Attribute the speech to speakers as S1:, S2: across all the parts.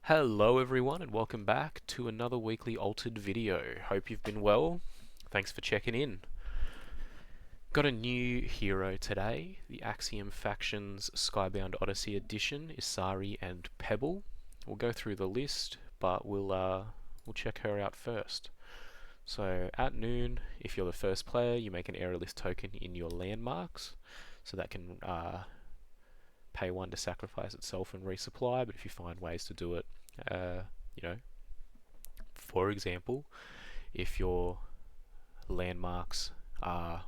S1: Hello everyone and welcome back to another weekly altered video. Hope you've been well. Thanks for checking in. Got a new hero today, the Axiom Factions Skybound Odyssey Edition, Isaree and Pebble. We'll go through the list, but we'll check her out first. So at noon, if you're the first player, you make an aerialist token in your landmarks, so that can pay one to sacrifice itself and resupply. But if you find ways to do it, uh, you know, for example, if your landmarks are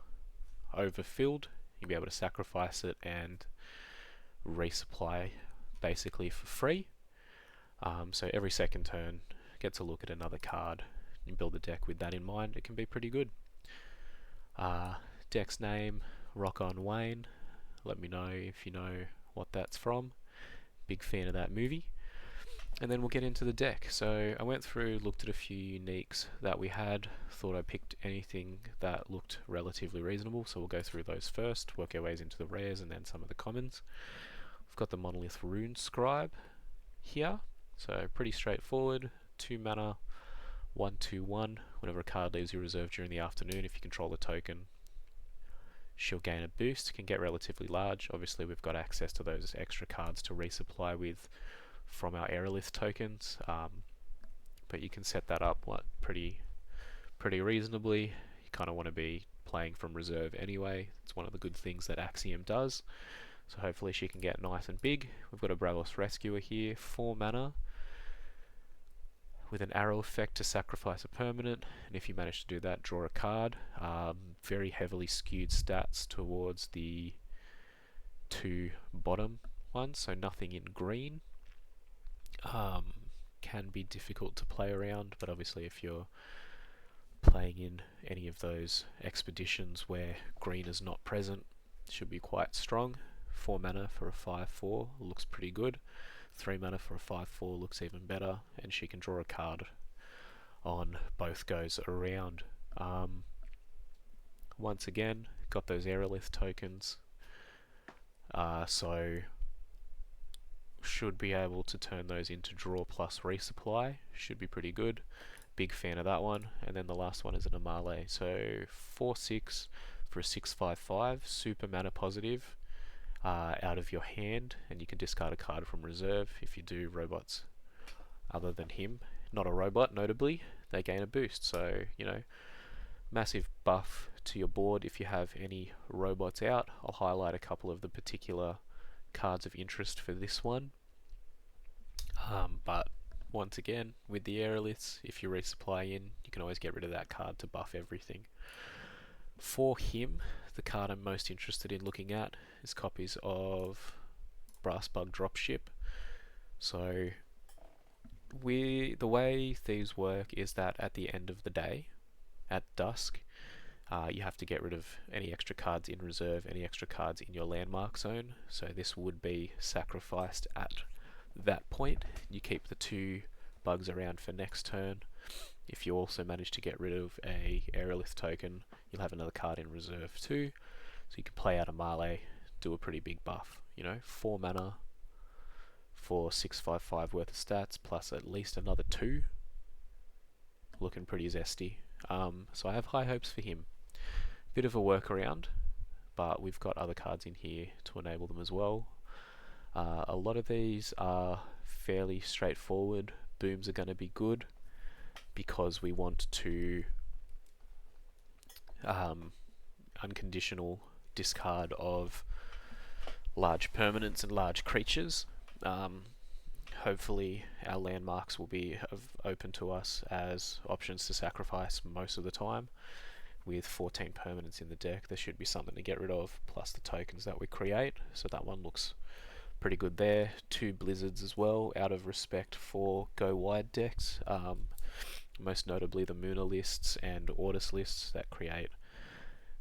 S1: overfilled, you'll be able to sacrifice it and resupply basically for free. So every second turn, get to look at another card and build a deck with that in mind. It can be pretty good. Deck's name, Rock on Wayne. Let me know if you know what that's from. Big fan of that movie. And then we'll get into the deck. So I went through, looked at a few uniques that we had, thought I picked anything that looked relatively reasonable, so we'll go through those first, work our ways into the rares and then some of the commons. We've got the Monolith Rune Scribe here, so pretty straightforward. 2 mana, 1/2/1. Whenever a card leaves your reserve during the afternoon, if you control the token, she'll gain a boost. Can get relatively large. Obviously we've got access to those extra cards to resupply with from our aerolith tokens, but you can set that up pretty reasonably. You kind of want to be playing from reserve anyway. It's one of the good things that Axiom does, so hopefully she can get nice and big. We've got a Bravos Rescuer here, 4 mana with an arrow effect to sacrifice a permanent, and if you manage to do that, draw a card. Very heavily skewed stats towards the 2 bottom ones, so nothing in green. Can be difficult to play around, but obviously if you're playing in any of those expeditions where green is not present, it should be quite strong. 4 mana for a 5/4 looks pretty good. 3 mana for a 5/4 looks even better, and she can draw a card on both goes around. Once again, got those aerolith tokens, so should be able to turn those into draw plus resupply. Should be pretty good. Big fan of that one. And then the last one is an Amale. So 4/6 for a 6/5/5. Super mana positive out of your hand, and you can discard a card from reserve. If you do robots other than him, not a robot notably, they gain a boost. So, you know, massive buff to your board if you have any robots out. I'll highlight a couple of the particular cards of interest for this one, but once again, with the aeroliths, if you resupply in, you can always get rid of that card to buff everything. For him, the card I'm most interested in looking at is copies of Brassbug Dropship. So the way these work is that at the end of the day, at dusk, you have to get rid of any extra cards in reserve, any extra cards in your landmark zone. So this would be sacrificed at that point. You keep the 2 bugs around for next turn. If you also manage to get rid of a aerolith token, you'll have another card in reserve too. So you can play out a Melee, do a pretty big buff. You know, 4 mana for 6/5/5 worth of stats, plus at least another 2. Looking pretty zesty. So I have high hopes for him. Bit of a workaround, but we've got other cards in here to enable them as well. A lot of these are fairly straightforward. Booms are going to be good because we want to unconditional discard of large permanents and large creatures. Hopefully our landmarks will be open to us as options to sacrifice most of the time. With 14 permanents in the deck, there should be something to get rid of, plus the tokens that we create, so that one looks pretty good there. 2 blizzards as well, out of respect for go wide decks, most notably the Mooner lists and Ordis lists that create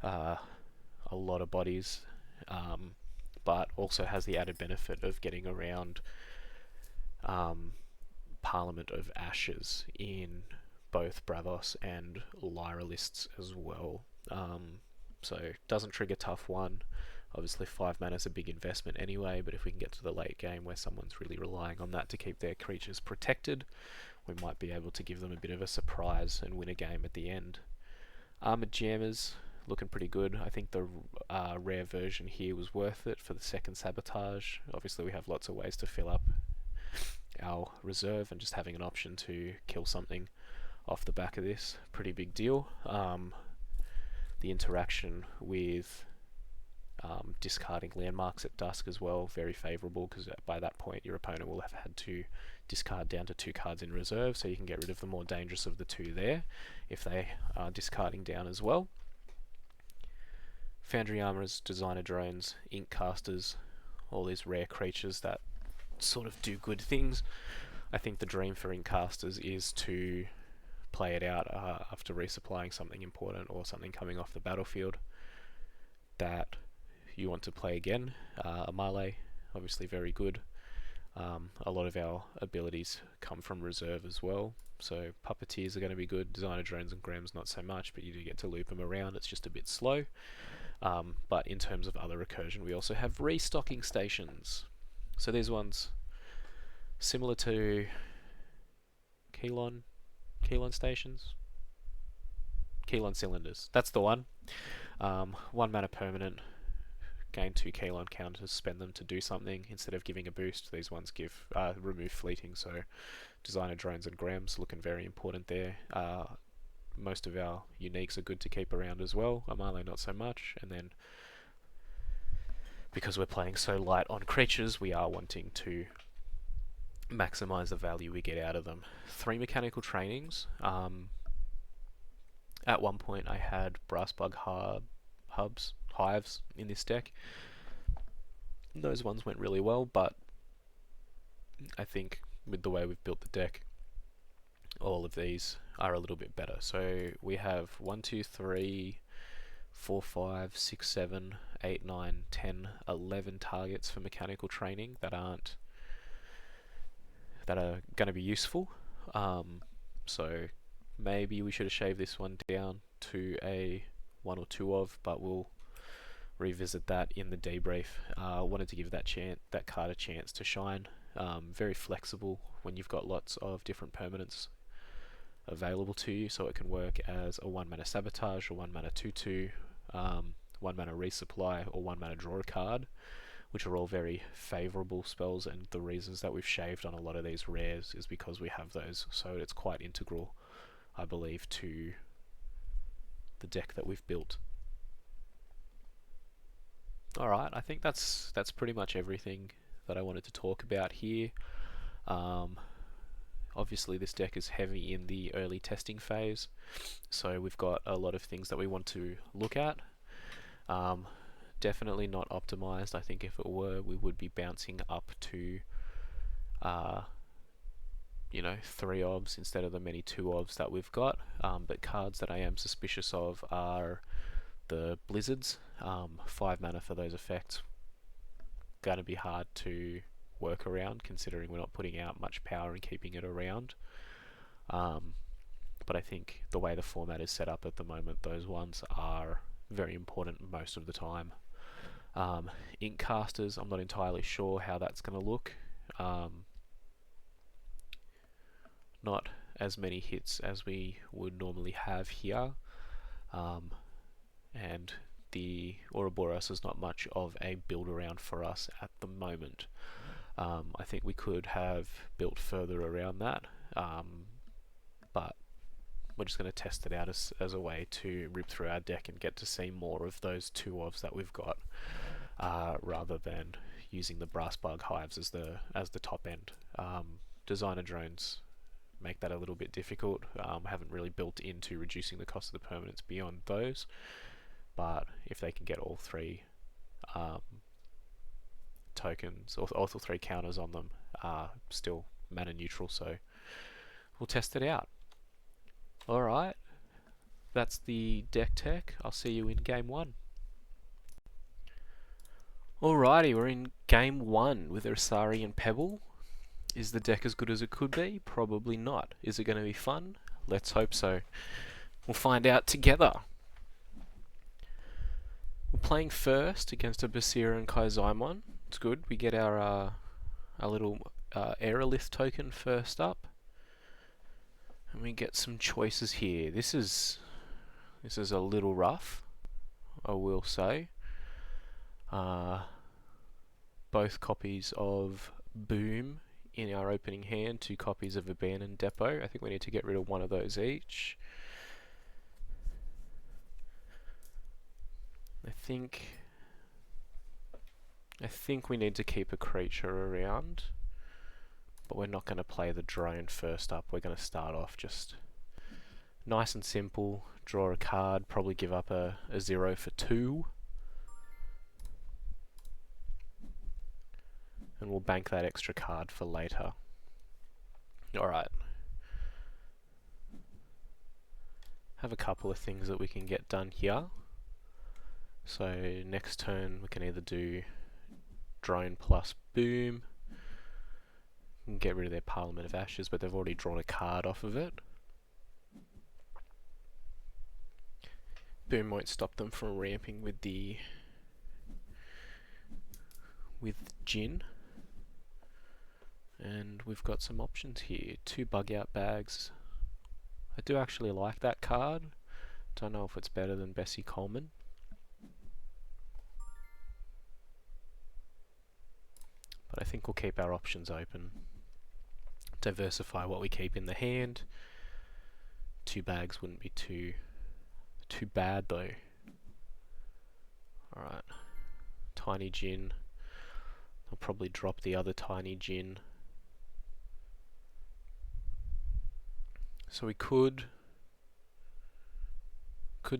S1: a lot of bodies, but also has the added benefit of getting around Parliament of Ashes in both Bravos and Lyra lists as well. So doesn't trigger tough one, Obviously 5 mana is a big investment anyway, but if we can get to the late game where someone's really relying on that to keep their creatures protected, we might be able to give them a bit of a surprise and win a game at the end. Armored Jammers, looking pretty good. I think the rare version here was worth it for the second Sabotage. Obviously we have lots of ways to fill up our reserve, and just having an option to kill something off the back of this, pretty big deal. The interaction with discarding landmarks at dusk as well, very favourable, because by that point your opponent will have had to discard down to 2 cards in reserve, so you can get rid of the more dangerous of the 2 there if they are discarding down as well. Foundry Armorers, Designer Drones, Ink Casters, all these rare creatures that sort of do good things. I think the dream for Ink Casters is to play it out after resupplying something important or something coming off the battlefield that you want to play again. Amale, obviously very good. A lot of our abilities come from reserve as well, so Puppeteers are going to be good. Designer Drones and Grams not so much, but you do get to loop them around, it's just a bit slow. But in terms of other recursion, we also have restocking stations. So these ones, similar to Keylon stations? Keylon Cylinders, that's the one. 1 mana permanent, gain 2 Keylon counters, spend them to do something. Instead of giving a boost, these ones give remove fleeting, so Designer Drones and Grams looking very important there. Most of our uniques are good to keep around as well. Amale not so much, and then because we're playing so light on creatures, we are wanting to maximize the value we get out of them. 3 mechanical trainings. At one point I had Brassbug hives in this deck. Those ones went really well, but I think with the way we've built the deck, all of these are a little bit better. So we have 1, 2, 3, 4, 5, 6, 7, 8, 9, 10, 11 targets for mechanical training that are going to be useful. So maybe we should have shaved this one down to a 1 or 2 of, but we'll revisit that in the debrief. Wanted to give that card a chance to shine. Very flexible when you've got lots of different permanents available to you, so it can work as a 1 mana Sabotage, or 1 mana 2/2, 1 mana Resupply, or 1 mana Draw a Card, which are all very favourable spells, and the reasons that we've shaved on a lot of these rares is because we have those, so it's quite integral, I believe, to the deck that we've built. Alright, I think that's pretty much everything that I wanted to talk about here. Obviously this deck is heavy in the early testing phase, so we've got a lot of things that we want to look at. Definitely not optimized. I think if it were, we would be bouncing up to 3 obs instead of the many 2 obs that we've got. But cards that I am suspicious of are the Blizzards. 5 mana for those effects, gonna be hard to work around considering we're not putting out much power and keeping it around. But I think the way the format is set up at the moment, those ones are very important most of the time. Ink Casters, I'm not entirely sure how that's going to look. Not as many hits as we would normally have here, and the Ouroboros is not much of a build around for us at the moment. I think we could have built further around that, but we're just going to test it out as a way to rip through our deck and get to see more of those 2 ofs that we've got, rather than using the Brassbug hives as the top end. Designer Drones make that a little bit difficult. Haven't really built into reducing the cost of the permanents beyond those, but if they can get all 3 tokens, or all 3 counters on them, still mana neutral, so we'll test it out. Alright, that's the deck tech. I'll see you in game 1. Alrighty, we're in game 1 with Isaree and Pebble. Is the deck as good as it could be? Probably not. Is it going to be fun? Let's hope so. We'll find out together. We're playing first against a Basira and Kaizaimon. It's good. We get our little Aerolith token first up. And we get some choices here. This is a little rough, I will say. Both copies of Boom in our opening hand, 2 copies of Abandoned Depot. I think we need to get rid of one of those each. I think we need to keep a creature around, but we're not going to play the drone first up. We're going to start off just nice and simple, draw a card, probably give up a 0 for 2. And we'll bank that extra card for later. Alright. Have a couple of things that we can get done here. So next turn we can either do drone plus Boom. We can get rid of their Parliament of Ashes, but they've already drawn a card off of it. Boom won't stop them from ramping with Jin. And we've got some options here. 2 bug out bags. I do actually like that card. Don't know if it's better than Bessie Coleman. But I think we'll keep our options open. Diversify what we keep in the hand. 2 bags wouldn't be too bad though. Alright. Tiny Jin. I'll probably drop the other Tiny Jin. So we could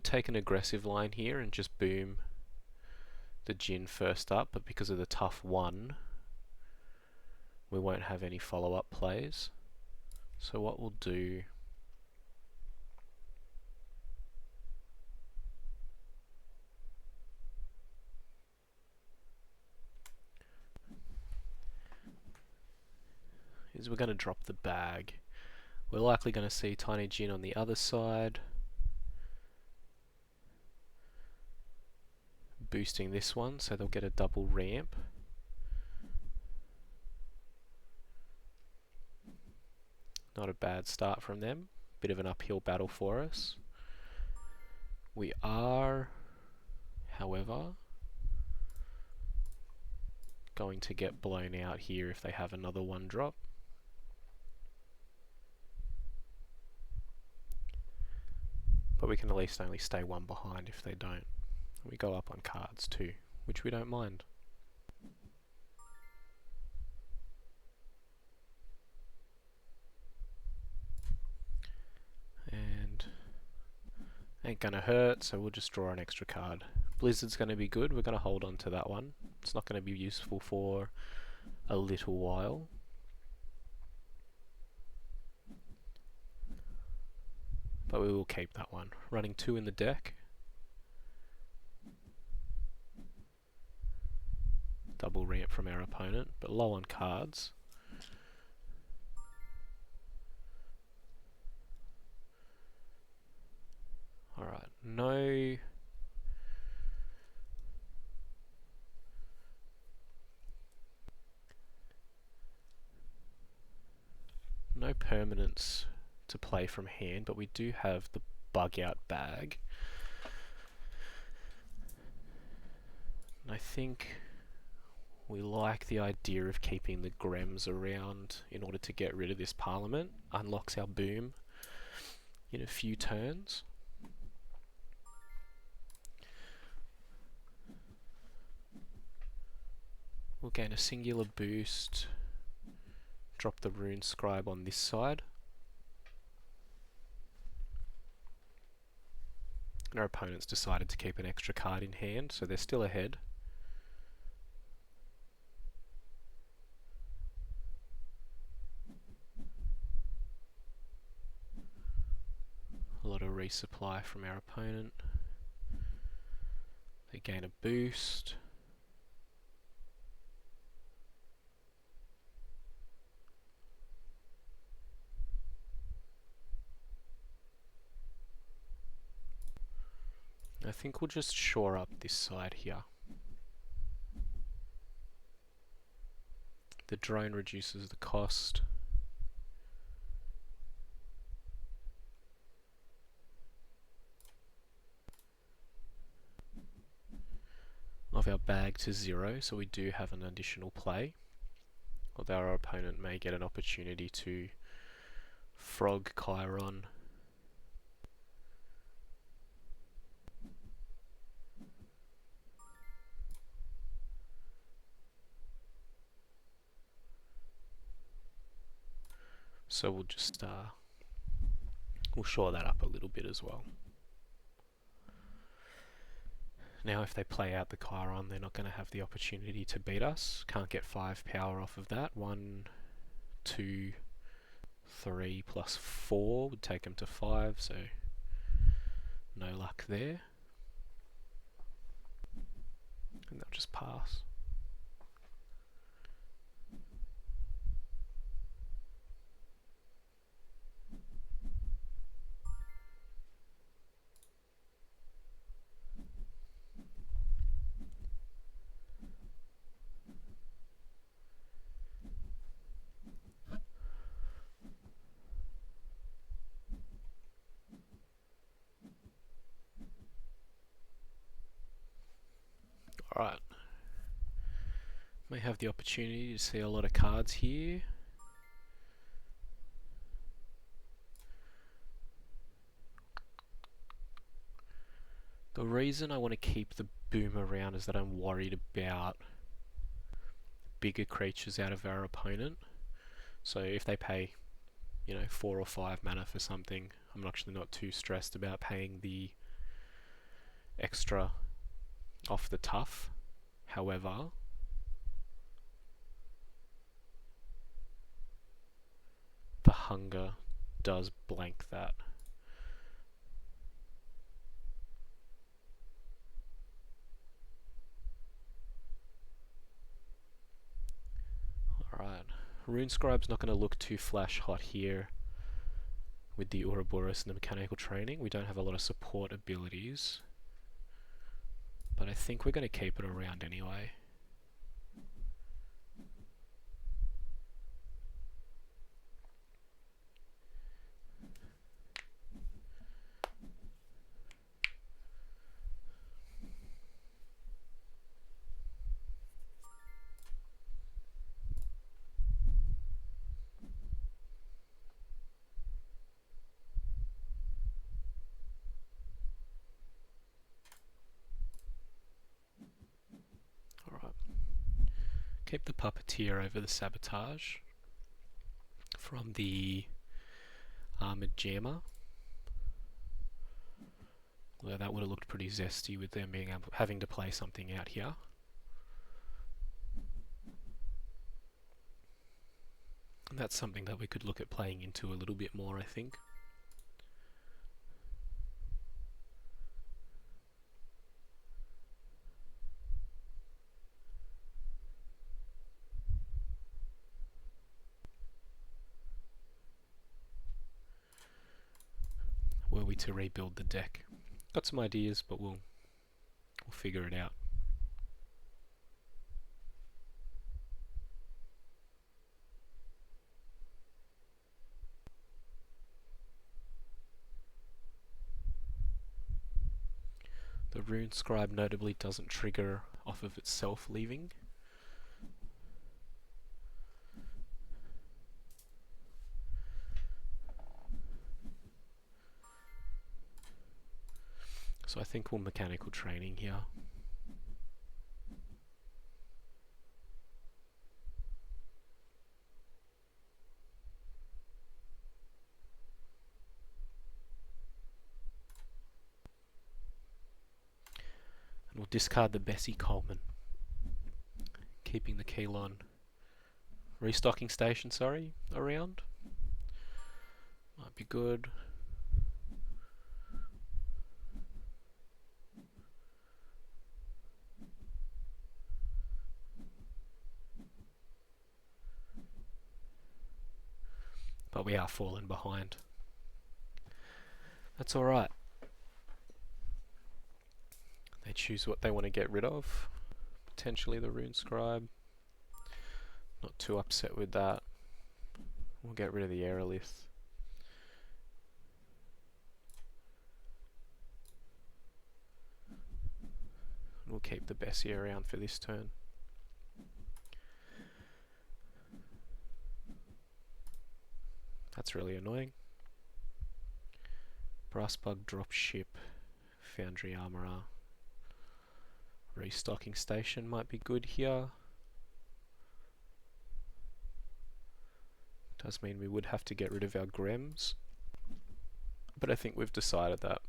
S1: take an aggressive line here and just boom the Jin first up, but because of the tough 1, we won't have any follow-up plays. So what we'll do is we're going to drop the bag. We're likely going to see Tiny Jin on the other side, boosting this one, so they'll get a double ramp. Not a bad start from them. Bit of an uphill battle for us. We are, however, going to get blown out here if they have another 1 drop. But we can at least only stay 1 behind if they don't. We go up on cards too, which we don't mind. And ain't gonna hurt, so we'll just draw an extra card. Blizzard's gonna be good, we're gonna hold on to that one. It's not gonna be useful for a little while. But we will keep that one. Running 2 in the deck. Double ramp from our opponent, but low on cards. Alright, no permanents to play from hand, but we do have the bug out bag. And I think we like the idea of keeping the Grems around in order to get rid of this Parliament. Unlocks our boom in a few turns. We'll gain a singular boost. Drop the Rune Scribe on this side. And our opponents decided to keep an extra card in hand, so they're still ahead. A lot of resupply from our opponent. They gain a boost. I think we'll just shore up this side here. The drone reduces the cost. Of our bag to 0, so we do have an additional play. Although our opponent may get an opportunity to frog Chiron. So we'll just we'll shore that up a little bit as well. Now if they play out the Chiron, they're not going to have the opportunity to beat us. Can't get 5 power off of that. 1, 2, 3 plus 4 would take them to 5, so no luck there. And they'll just pass. Alright. May have the opportunity to see a lot of cards here. The reason I want to keep the boom around is that I'm worried about bigger creatures out of our opponent. So if they pay, 4 or 5 mana for something, I'm actually not too stressed about paying the extra off the tough. However, the hunger does blank that. Alright, Runescribe's not going to look too flash hot here with the Ouroboros and the mechanical training. We don't have a lot of support abilities, but I think we're going to keep it around anyway. Keep the Puppeteer over the Sabotage from the Armored Jammer. Although that would have looked pretty zesty with them having to play something out here. And that's something that we could look at playing into a little bit more, I think. Were we to rebuild the deck? Got some ideas, but we'll figure it out. The Runescribe notably doesn't trigger off of itself leaving. So I think we'll mechanical training here. And we'll discard the Bessie Coleman, keeping the Keylon restocking station, around. Might be good. But we are falling behind. That's alright. They choose what they want to get rid of. Potentially the Rune Scribe. Not too upset with that. We'll get rid of the Aerolith. We'll keep the Bessie around for this turn. That's really annoying. Brassbug Dropship, Foundry Armourer. Restocking Station might be good here. Does mean we would have to get rid of our Grems. But I think we've decided that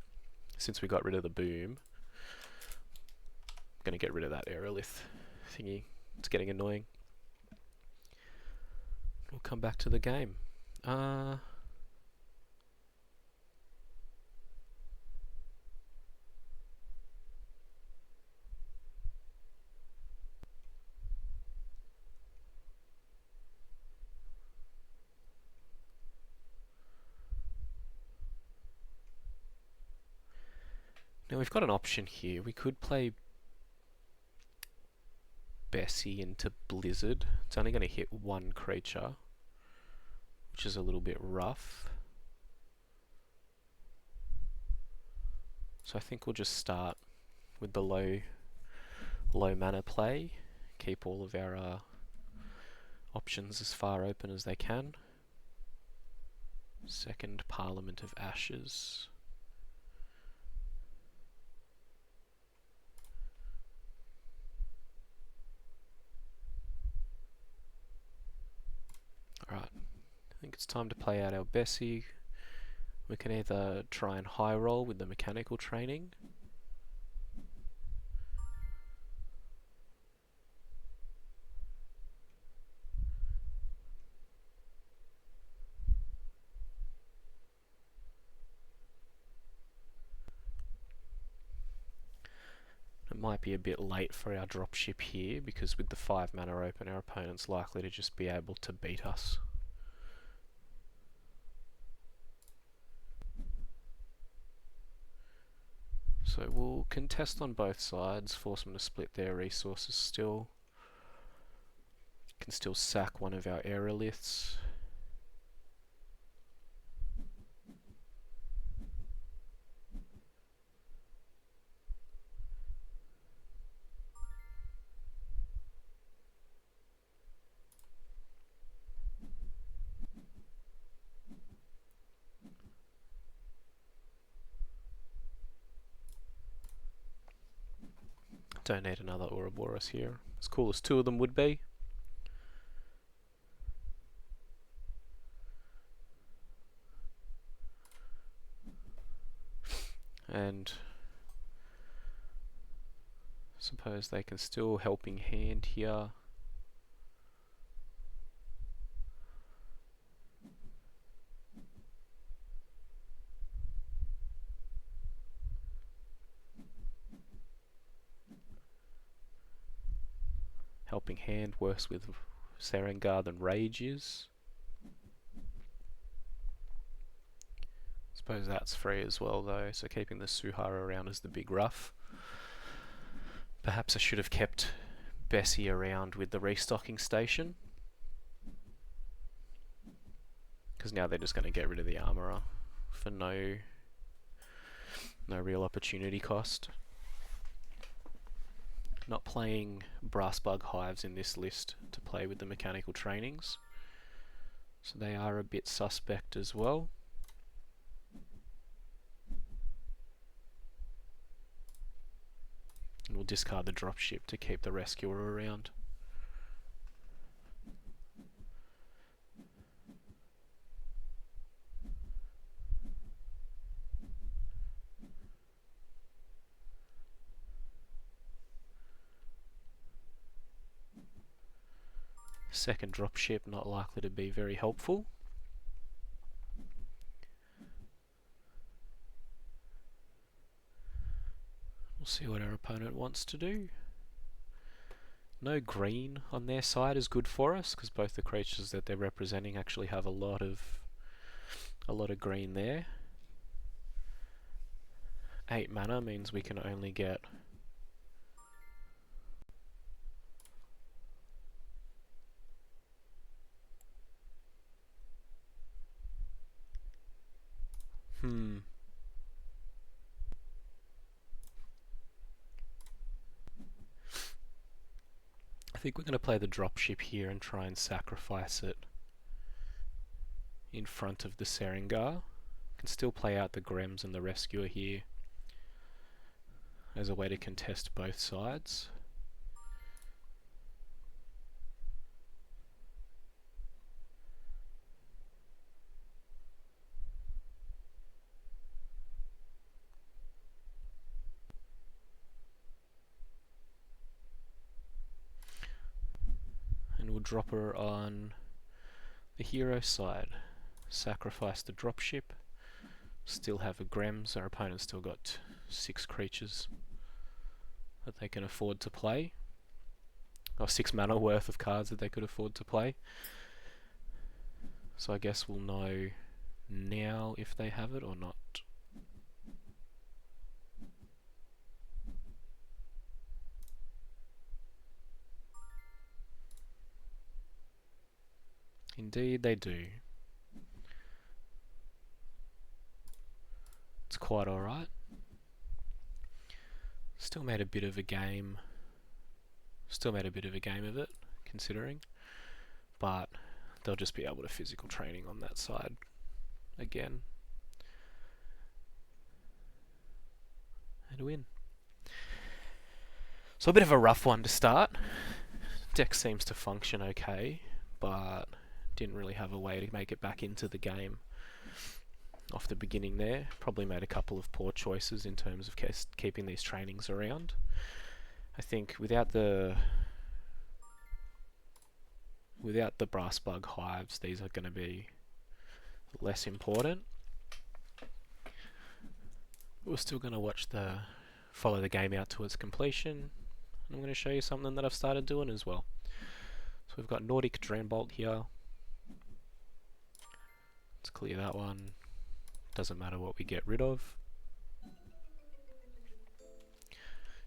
S1: since we got rid of the boom, I'm going to get rid of that Aerolith thingy. It's getting annoying. We'll come back to the game. Now we've got an option here. We could play Bessie into Blizzard. It's only going to hit one creature, which is a little bit rough. So I think we'll just start with the low mana play. Keep all of our options as far open as they can. Second Parliament of Ashes. Alright, I think it's time to play out our Bessie. We can either try and high roll with the mechanical training. It might be a bit late for our dropship here, because with the 5 mana open, our opponent's likely to just be able to beat us. So we'll contest on both sides, force them to split their resources still. Can still sack one of our Aeroliths. Don't need another Ouroboros here, as cool as 2 of them would be. And suppose they can still helping hand here. Helping Hand works with Serengar than Rage is. Suppose that's free as well though, so keeping the Suhara around is the big rough. Perhaps I should have kept Bessie around with the restocking station, because now they're just going to get rid of the Armourer for no real opportunity cost. Not playing Brassbug Hives in this list to play with the mechanical trainings, so they are a bit suspect as well. And we'll discard the dropship to keep the rescuer around. Second dropship not likely to be very helpful. We'll see what our opponent wants to do. No green on their side is good for us, because both the creatures that they're representing actually have a lot of green there. 8 mana means we can only get I think we're going to play the dropship here and try and sacrifice it in front of the Seringar. Can still play out the Grems and the Rescuer here as a way to contest both sides. And we'll drop her on the hero side. Sacrifice the dropship. Still have a Grems. Our opponent's still got 6 creatures that they can afford to play. Or 6 mana worth of cards that they could afford to play. So I guess we'll know now if they have it or not. Indeed they do. It's quite alright. Still made a bit of a game. Still made a bit of a game of it, considering. But they'll just be able to physical training on that side again. And win. So a bit of a rough one to start. Deck seems to function okay, but didn't really have a way to make it back into the game off the beginning there. Probably made a couple of poor choices in terms of keeping these trainings around. I think without the brass bug hives, these are going to be less important. We're still going to follow the game out to its completion. I'm going to show you something that I've started doing as well. So we've got Nordic Drainbolt here. Let's clear that one. Doesn't matter what we get rid of.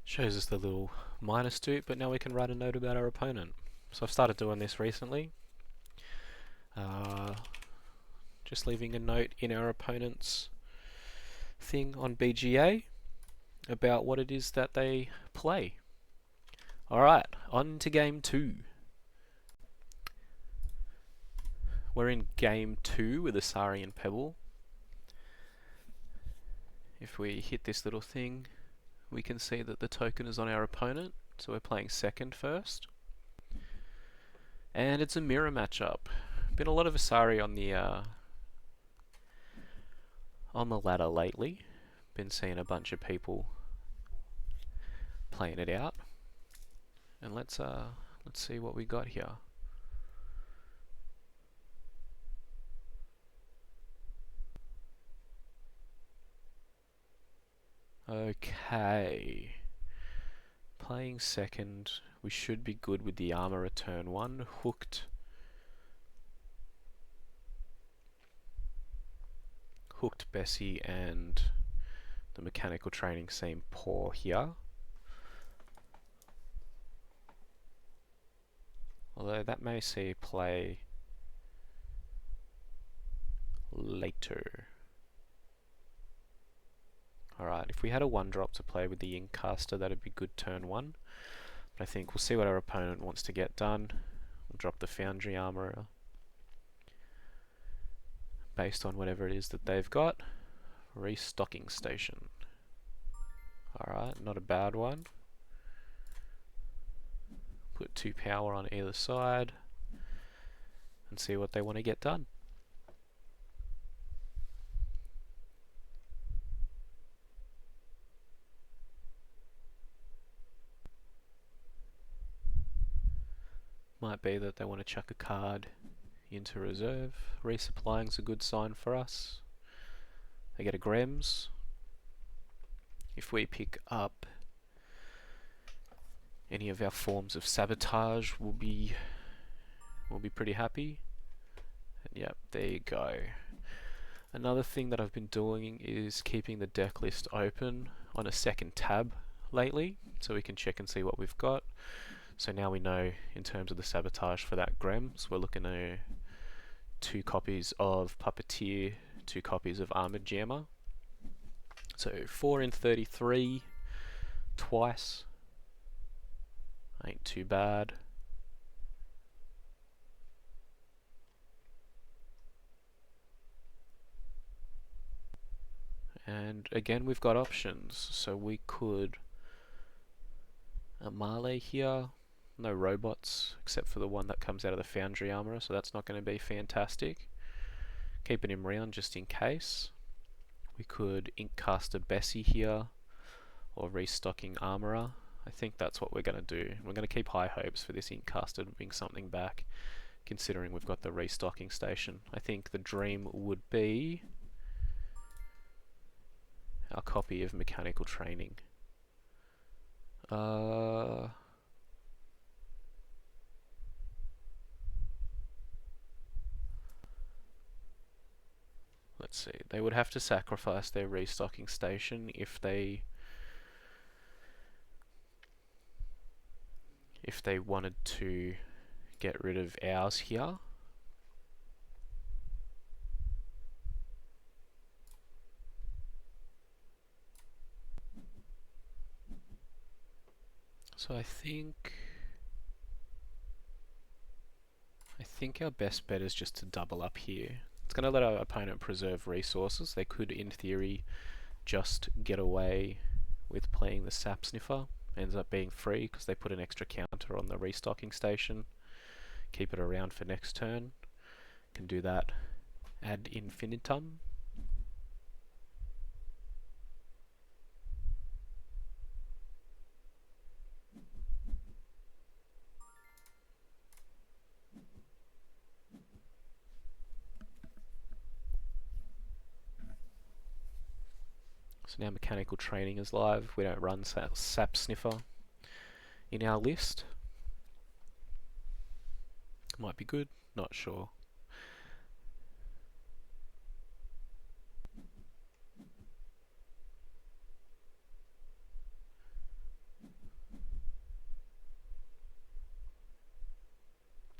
S1: Shows us the little minus to it, but now we can write a note about our opponent. So I've started doing this recently. Just leaving a note in our opponent's thing on BGA about what it is that they play. Alright, on to game 2. We're in game 2 with Isaree and Pebble. If we hit this little thing, we can see that the token is on our opponent, so we're playing second first. And it's a mirror matchup. Been a lot of Isaree on the ladder lately. Been seeing a bunch of people playing it out. And let's see what we got here. Okay. Playing second, we should be good with the armor at turn 1. Hooked Bessie and the mechanical training seem poor here. Although that may see play later. Alright, if we had a 1-drop to play with the Inkcaster, that'd be good turn 1. But I think we'll see what our opponent wants to get done. We'll drop the Foundry Armourer based on whatever it is that they've got. Restocking Station. Alright, not a bad one. Put 2 power on either side and see what they want to get done. Might be that they want to chuck a card into reserve. Resupplying's a good sign for us. They get a Grems. If we pick up any of our forms of sabotage, we'll be pretty happy. And yep, there you go. Another thing that I've been doing is keeping the deck list open on a second tab lately, so we can check and see what we've got. So now we know in terms of the sabotage for that Grems, we're looking at 2 copies of Puppeteer, 2 copies of Armored Jammer. So 4 in 33 twice. Ain't too bad. And again, we've got options. So we could a Marley here. No robots, except for the one that comes out of the Foundry Armourer, so that's not going to be fantastic. Keeping him around just in case. We could Inkcaster Bessie here, or restocking Armourer. I think that's what we're going to do. We're going to keep high hopes for this Inkcaster to bring something back, considering we've got the restocking station. I think the dream would be our copy of Mechanical Training. Let's see, they would have to sacrifice their restocking station if they wanted to get rid of ours here. So I think our best bet is just to double up here. It's going to let our opponent preserve resources. They could, in theory, just get away with playing the Sap Sniffer. Ends up being free because they put an extra counter on the restocking station. Keep it around for next turn. Can do that ad infinitum. So now Mechanical Training is live. We don't run Sap Sniffer in our list. Might be good, not sure.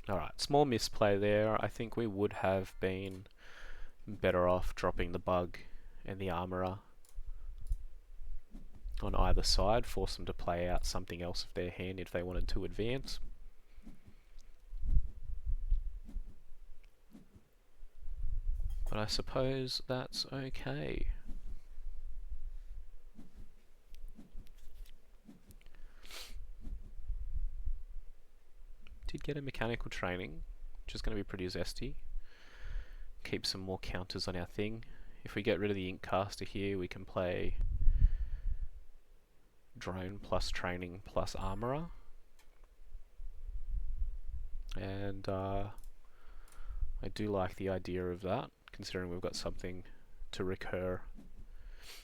S1: Alright, small misplay there. I think we would have been better off dropping the Bug and the Armourer on either side, force them to play out something else of their hand if they wanted to advance. But I suppose that's okay. Did get a Mechanical Training, which is going to be pretty zesty. Keep some more counters on our thing. If we get rid of the Inkcaster here, we can play Drone plus Training plus Armourer. And I do like the idea of that, considering we've got something to recur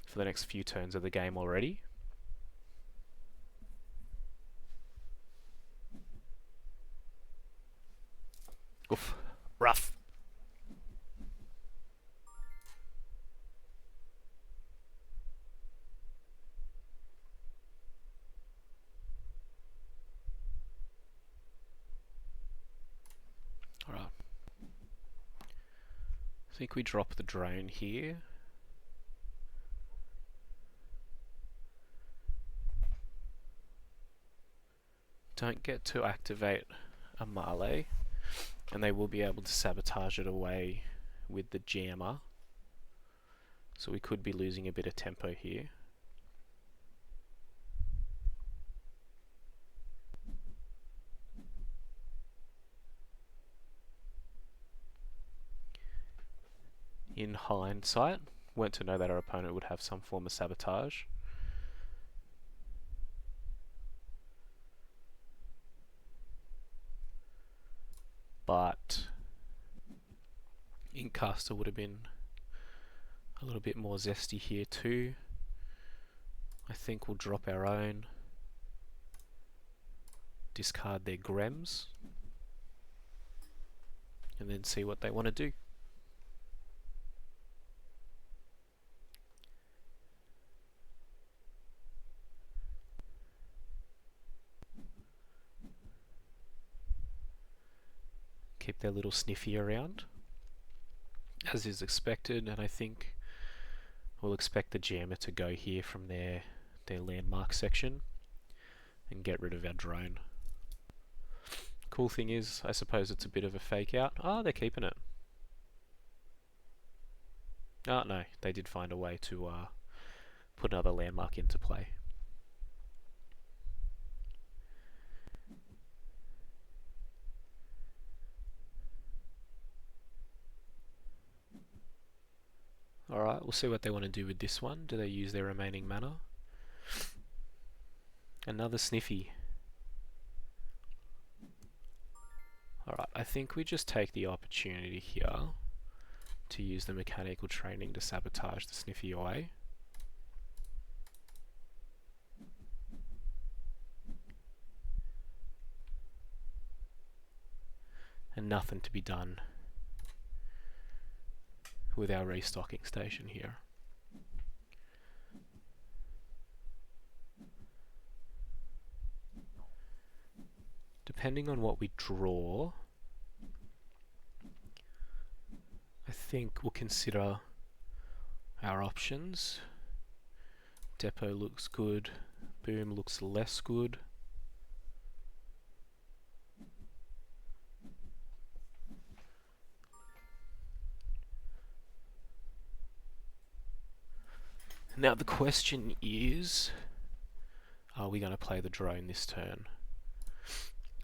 S1: for the next few turns of the game already. Oof, rough. Alright. I think we drop the drone here. Don't get to activate a Marley, and they will be able to sabotage it away with the jammer. So we could be losing a bit of tempo here. In hindsight, weren't to know that our opponent would have some form of sabotage. But Inkcaster would have been a little bit more zesty here too. I think we'll drop our own, discard their Grems, and then see what they want to do. Keep their little sniffy around. as is expected, and I think we'll expect the jammer to go here from their landmark section and get rid of our drone. Cool thing is, I suppose it's a bit of a fake out. Oh, they're keeping it. Oh no, they did find a way to put another landmark into play. Alright, we'll see what they want to do with this one. Do they use their remaining mana? Another sniffy. Alright, I think we just take the opportunity here to use the mechanical training to sabotage the sniffy away. And nothing to be done with our restocking station here. Depending on what we draw, I think we'll consider our options. Depot looks good, boom looks less good. Now the question is, are we going to play the drone this turn?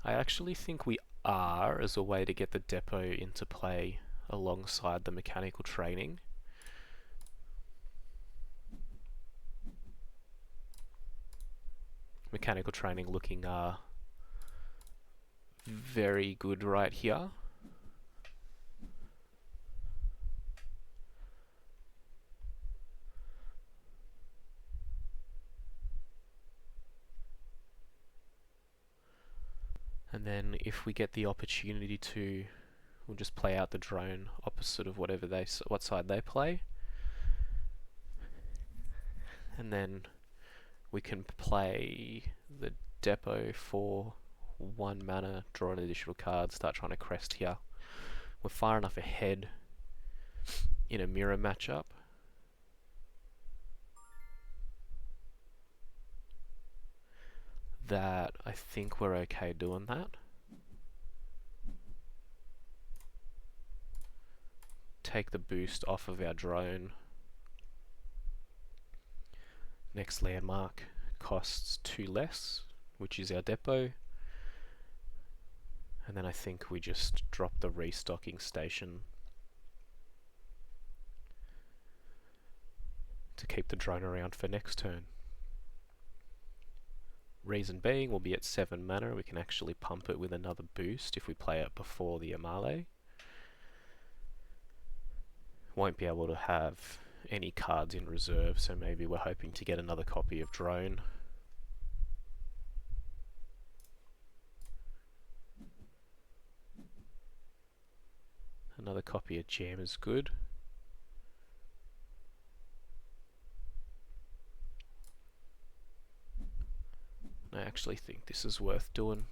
S1: I actually think we are, as a way to get the depot into play alongside the mechanical training. Mechanical training looking very good right here. And then if we get the opportunity to, we'll just play out the drone opposite of what side they play. And then we can play the depot for 1 mana, draw an additional card, start trying to crest here. We're far enough ahead in a mirror matchup that I think we're okay doing that. Take the boost off of our drone. Next landmark costs 2 less, which is our depot. And then I think we just drop the restocking station to keep the drone around for next turn. Reason being, we'll be at 7 mana, we can actually pump it with another boost if we play it before the Amale. Won't be able to have any cards in reserve, so maybe we're hoping to get another copy of drone. Another copy of Jam is good. I actually think this is worth doing.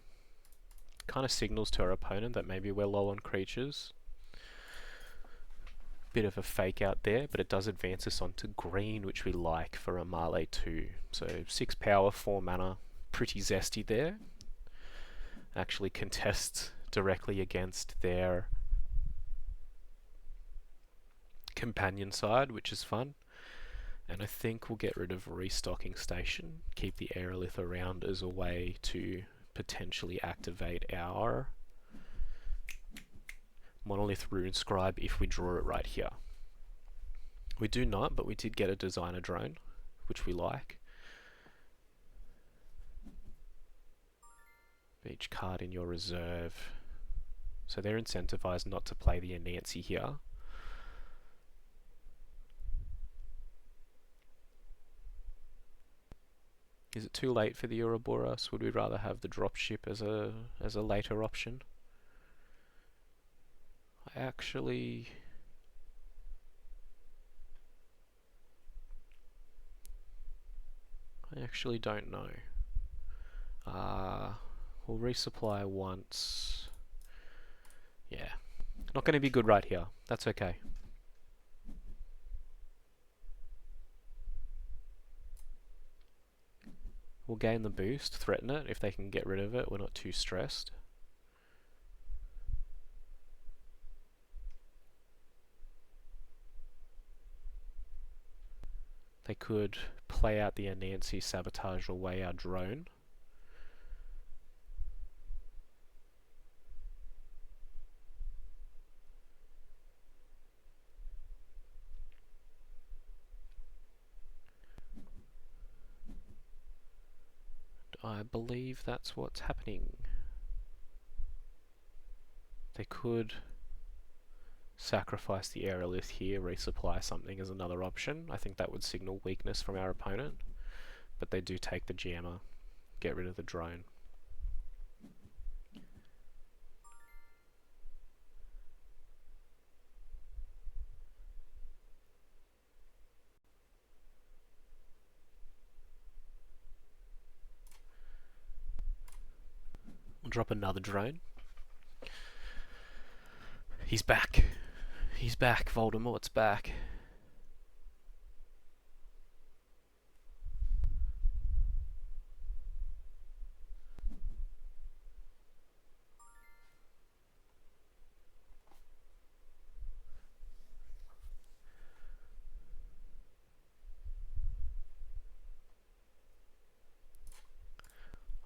S1: Kind of signals to our opponent that maybe we're low on creatures. Bit of a fake out there, but it does advance us onto green, which we like for a Amale 2. So 6 power, 4 mana, pretty zesty there. Actually contests directly against their companion side, which is fun. And I think we'll get rid of restocking station, keep the aerolith around as a way to potentially activate our monolith rune scribe if we draw it right here. We do not, but we did get a designer drone, which we like. Each card in your reserve. So they're incentivized not to play the Anansi here. Is it too late for the Ouroboros? Would we rather have the dropship as a later option? I actually don't know. We'll resupply once. Yeah, not going to be good right here. That's okay. We'll gain the boost, threaten it. If they can get rid of it, we're not too stressed. They could play out the Anansi, sabotage away our drone. I believe that's what's happening. They could sacrifice the aerolith here, resupply something as another option. I think that would signal weakness from our opponent. But they do take the jammer, get rid of the drone. We'll drop another drone. He's back. He's back. Voldemort's back.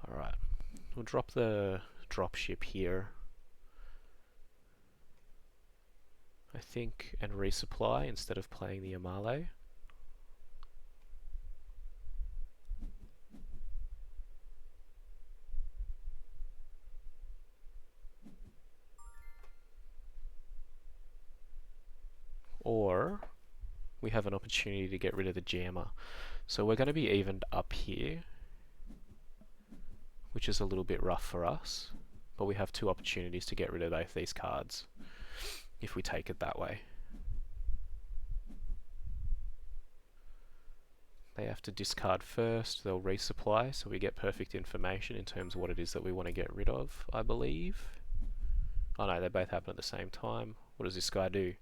S1: Alright. We'll drop the dropship here. I think, and resupply instead of playing the Amale. Or we have an opportunity to get rid of the jammer. So we're going to be evened up here, which is a little bit rough for us, but we have two opportunities to get rid of both these cards if we take it that way. They have to discard first, they'll resupply, so we get perfect information in terms of what it is that we want to get rid of, I believe. Oh no, they both happen at the same time. What does this guy do?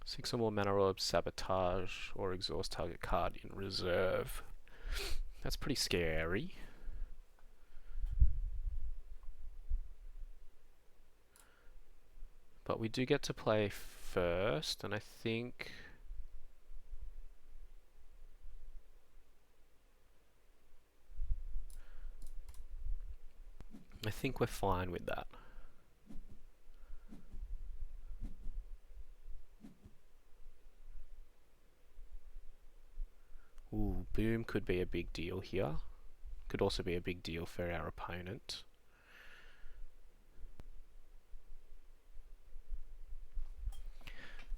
S1: Six or more mana orbs, sabotage, or exhaust target card in reserve. That's pretty scary. But we do get to play first, and I think we're fine with that. Ooh, boom could be a big deal here. Could also be a big deal for our opponent.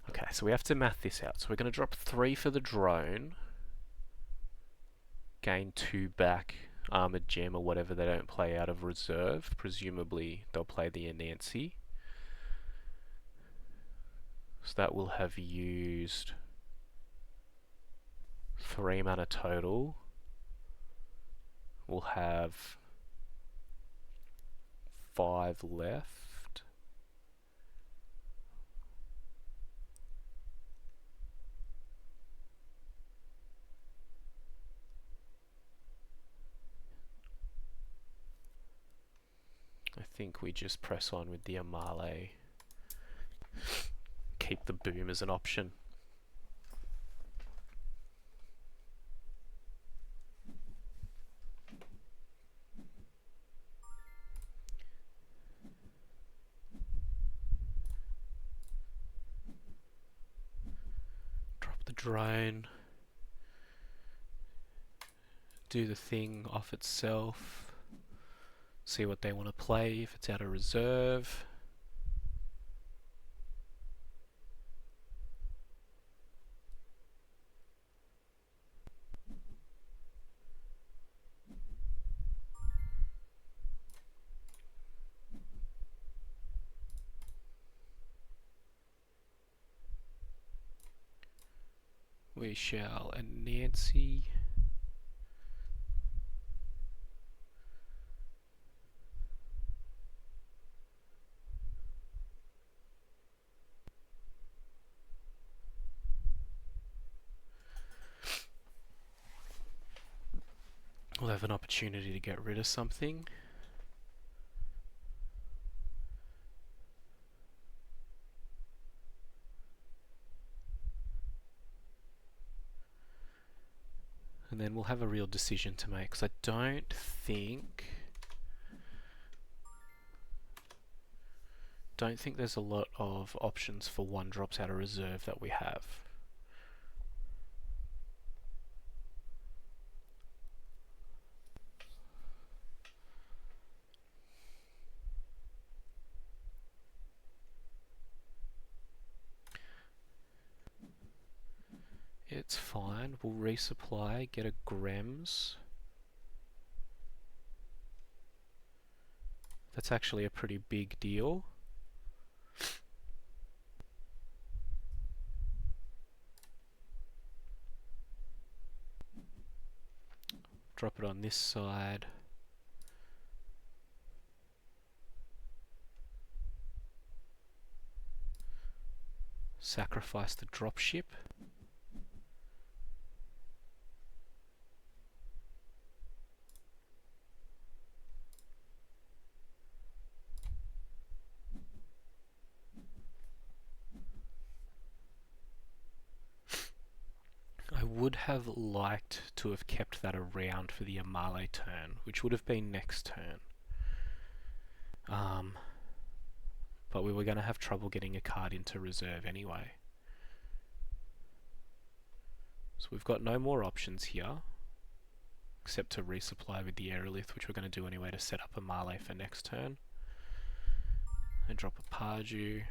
S1: Okay, so we have to math this out. So we're going to drop 3 for the drone. Gain 2 back. Armored gem or whatever they don't play out of reserve. Presumably they'll play the Anansi. So that will have used 3 mana total. We'll have 5 left. I think we just press on with the Amale. Keep the boom as an option. Drop the drone. Do the thing off itself. See what they want to play, if it's out of reserve. We shall Anansi. we'll have an opportunity to get rid of something. And then we'll have a real decision to make, because I don't think there's a lot of options for one drops out of reserve that we have. It's fine, we'll resupply, get a Grems. That's actually a pretty big deal. Drop it on this side. Sacrifice the dropship. I would have liked to have kept that around for the Amale turn, which would have been next turn. But we were going to have trouble getting a card into reserve anyway. So we've got no more options here, except to resupply with the Aerolith, which we're going to do anyway to set up Amale for next turn. And drop a Pardew.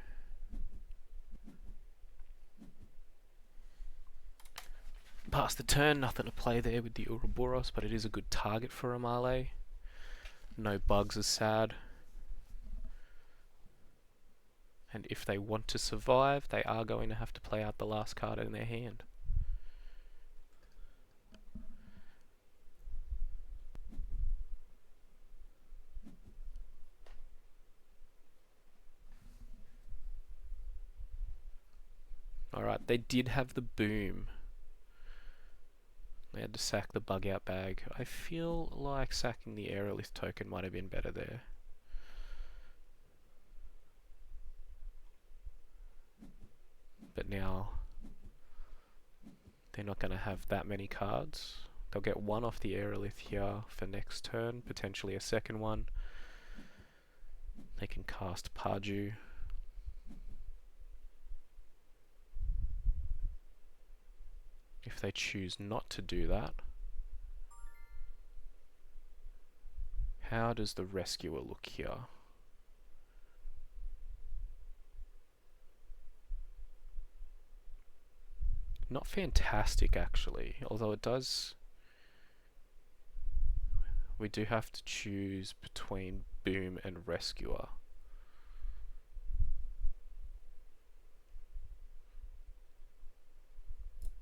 S1: Pass the turn, nothing to play there with the Ouroboros, but it is a good target for Amale. No bugs is sad. And if they want to survive, they are going to have to play out the last card in their hand. Alright, they did have the boom. They had to sack the bug out bag. I feel like sacking the Aerolith token might have been better there. But now they're not going to have that many cards. They'll get one off the Aerolith here for next turn, potentially a second one. They can cast Pardew. If they choose not to do that, how does the Rescuer look here? Not fantastic actually, although it does... We do have to choose between Boom and Rescuer.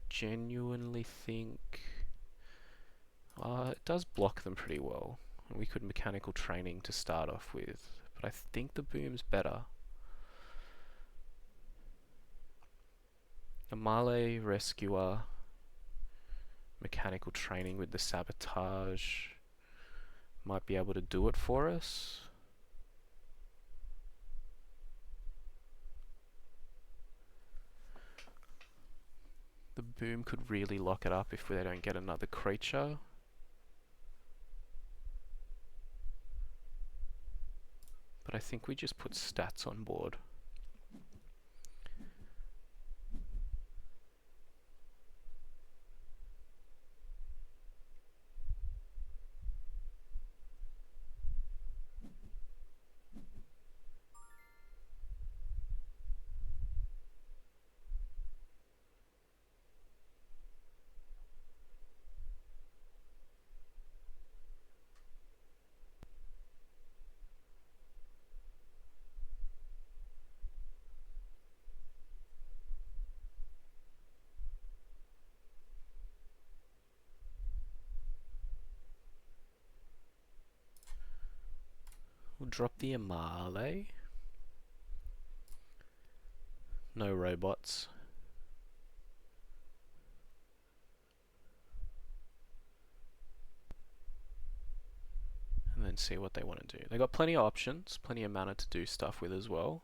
S1: Genuinely think... it does block them pretty well. We could mechanical training to start off with, but I think the Boom's better. Amale, Rescuer, mechanical training with the Sabotage might be able to do it for us. The Boom could really lock it up if they don't get another creature. But I think we just put stats on board. We'll drop the Amale. No robots. and see what they want to do. They got plenty of options, plenty of mana to do stuff with as well.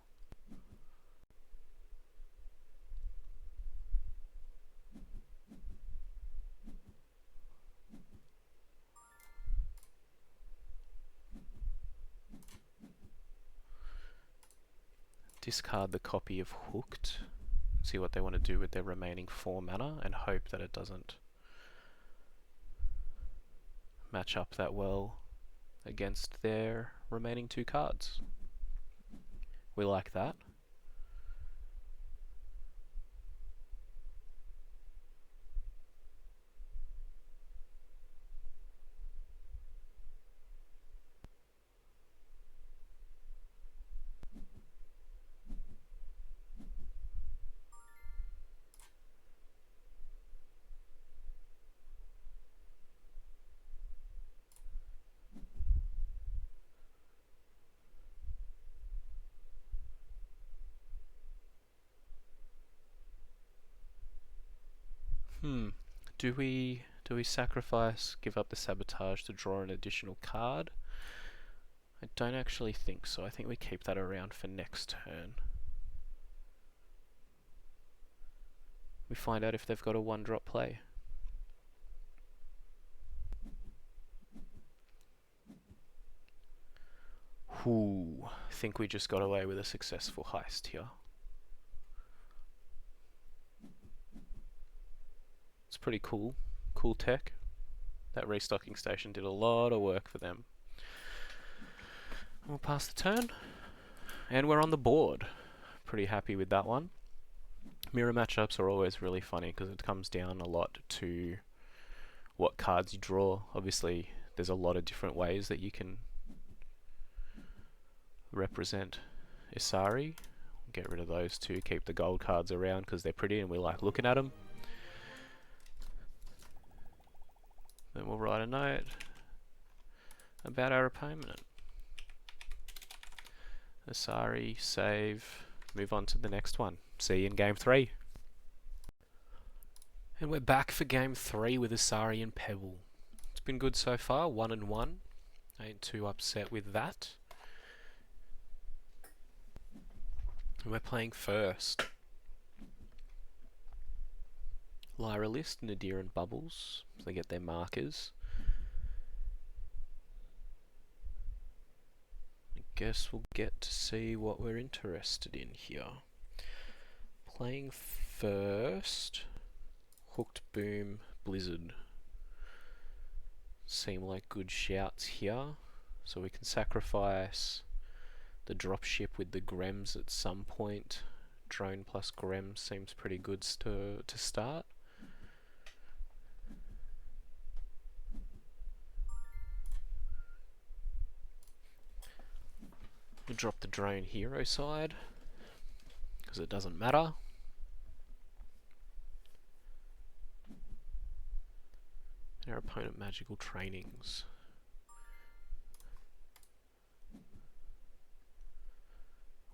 S1: Discard the copy of Hooked, see what they want to do with their remaining 4 mana, and hope that it doesn't match up that well against their remaining 2 cards. We like that. Do we sacrifice, give up the sabotage to draw an additional card? I don't actually think so. I think we keep that around for next turn. We find out if they've got a 1-drop play. I think we just got away with a successful heist here. It's pretty cool. Cool tech. That restocking station did a lot of work for them. We'll pass the turn. And we're on the board. Pretty happy with that one. Mirror matchups are always really funny because it comes down a lot to what cards you draw. Obviously, there's a lot of different ways that you can represent Isaree. Get rid of those two, keep the gold cards around because they're pretty and we like looking at them. Then we'll write a note about our opponent. Isaree, save, move on to the next one. See you in game 3. And we're back for game 3 with Isaree and Pebble. It's been good so far, 1-1. I ain't too upset with that. And we're playing first. Lyra list, Nadir and Bubbles. So they get their markers. I guess we'll get to see what we're interested in here. Playing first. Hooked, Boom, Blizzard. Seem like good shouts here. So we can sacrifice the dropship with the Grems at some point. Drone plus Grem seems pretty good to start. We'll drop the drone hero side because it doesn't matter. And our opponent magical trainings.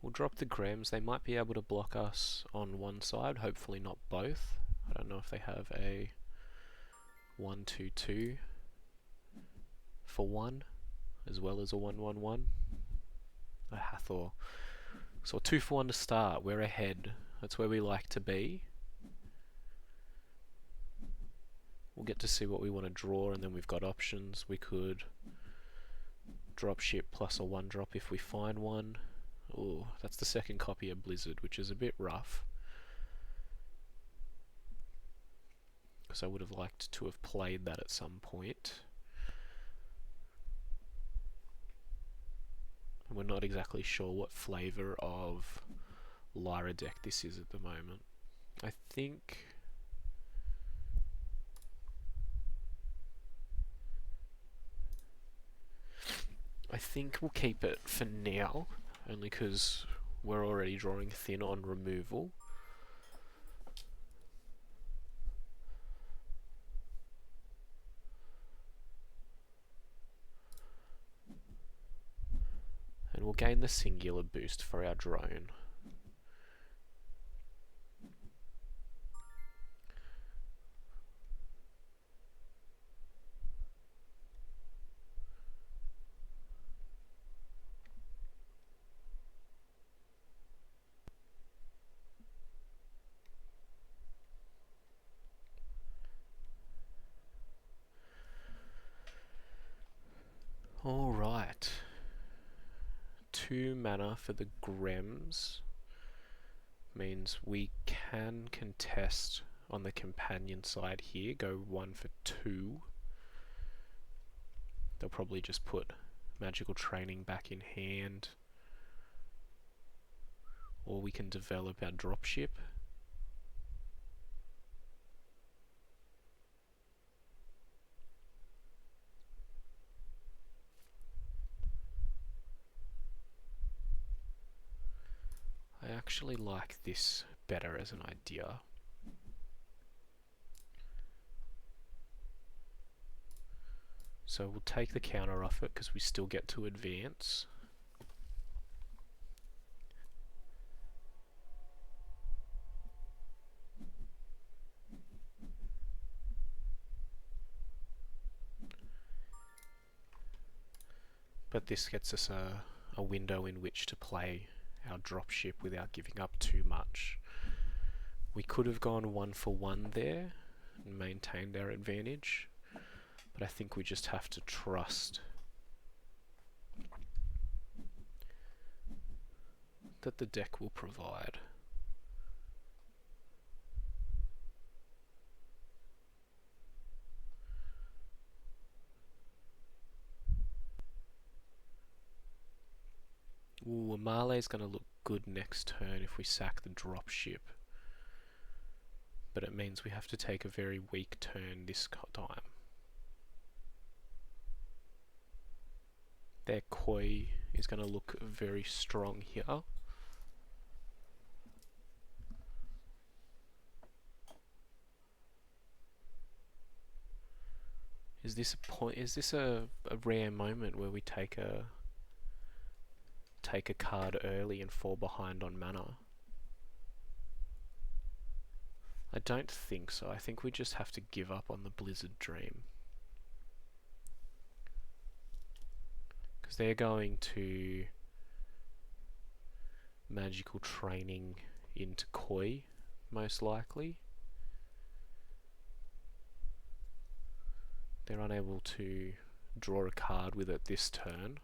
S1: We'll drop the Grems. They might be able to block us on one side, hopefully not both. I don't know if they have a 1-2-2 for 1 as well as a 1-1-1. A Hathor. So a 2 for 1 to start. We're ahead. That's where we like to be. We'll get to see what we want to draw, and then we've got options. We could drop ship plus a 1-drop if we find one. Oh, that's the second copy of Blizzard, which is a bit rough. Because I would have liked to have played that at some point. And we're not exactly sure what flavour of Lyra deck this is at the moment. I think we'll keep it for now, only because we're already drawing thin on removal. And we'll gain the singular boost for our drone. 2 mana for the Grems means we can contest on the companion side here, go 1 for 2. They'll probably just put magical training back in hand, or we can develop our dropship. I actually like this better as an idea. So we'll take the counter off it because we still get to advance. But this gets us a window in which to play our dropship without giving up too much. We could have gone 1 for 1 there and maintained our advantage, but I think we just have to trust that the deck will provide. Ooh, Amale's going to look good next turn if we sack the dropship. But it means we have to take a very weak turn this time. Their Koi is going to look very strong here. Is this a rare moment where we take a card early and fall behind on mana? I don't think so. I think we just have to give up on the Blizzard Dream. Because they're going to magical training into Koi, most likely. They're unable to draw a card with it this turn.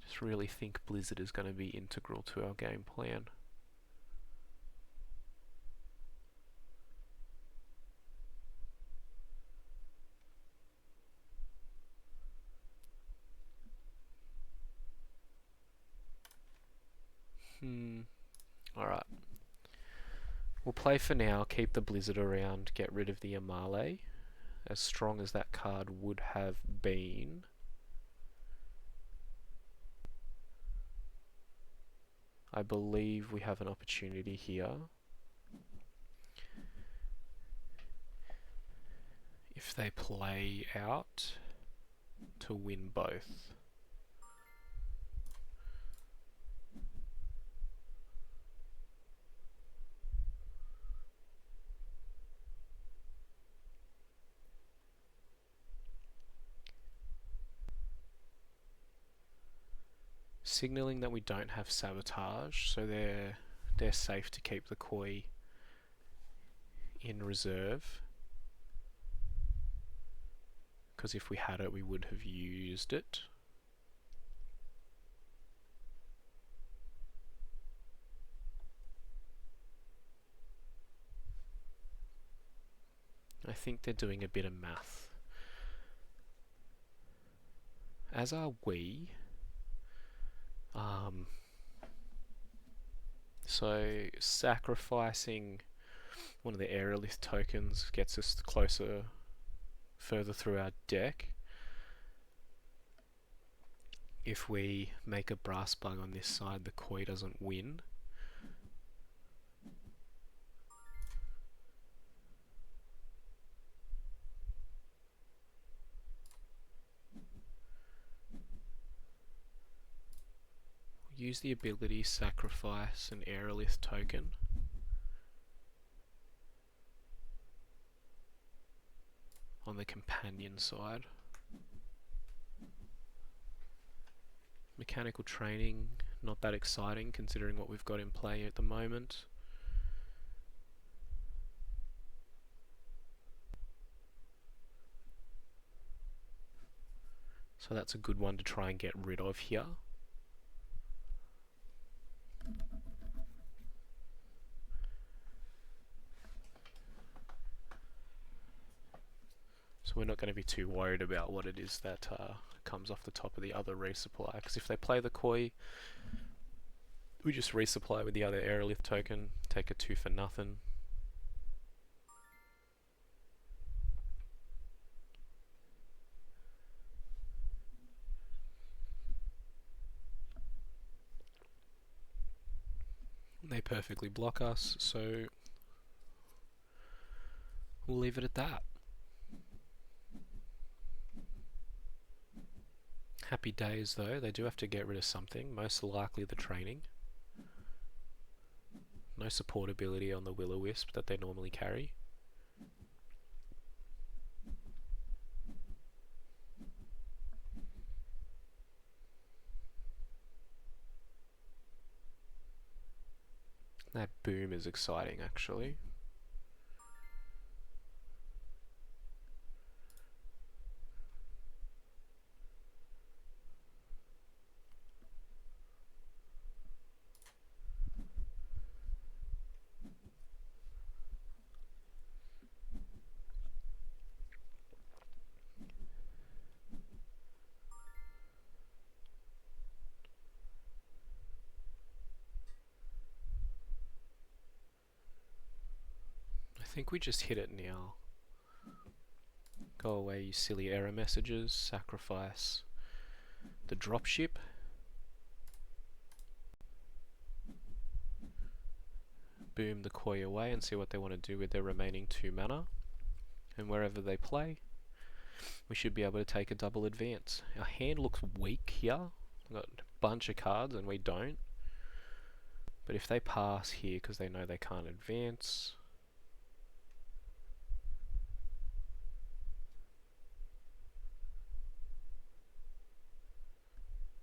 S1: Just really think Blizzard is going to be integral to our game plan. Alright. We'll play for now, keep the Blizzard around, get rid of the Amale. As strong as that card would have been. I believe we have an opportunity here. If they play out to win both. Signaling that we don't have sabotage, so they're safe to keep the Koi in reserve. Because if we had it, we would have used it. I think they're doing a bit of math. As are we. So sacrificing one of the aerolith tokens gets us further through our deck. If we make a brass bug on this side, the Koi doesn't win. Use the ability sacrifice an aerolith token. On the companion side. Mechanical training, not that exciting considering what we've got in play at the moment. So that's a good one to try and get rid of here. So we're not going to be too worried about what it is that comes off the top of the other resupply, because if they play the koi, we just resupply with the other aerolith token, take a 2 for nothing. They perfectly block us, so we'll leave it at that. Happy days though, they do have to get rid of something, most likely the training. No support ability on the Will-O-Wisp that they normally carry. That boom is exciting actually. I think we just hit it now. Go away, you silly error messages. Sacrifice the dropship. Boom the koi away and see what they want to do with their remaining 2 mana. And wherever they play, we should be able to take a double advance. Our hand looks weak here. We've got a bunch of cards and we don't. But if they pass here because they know they can't advance,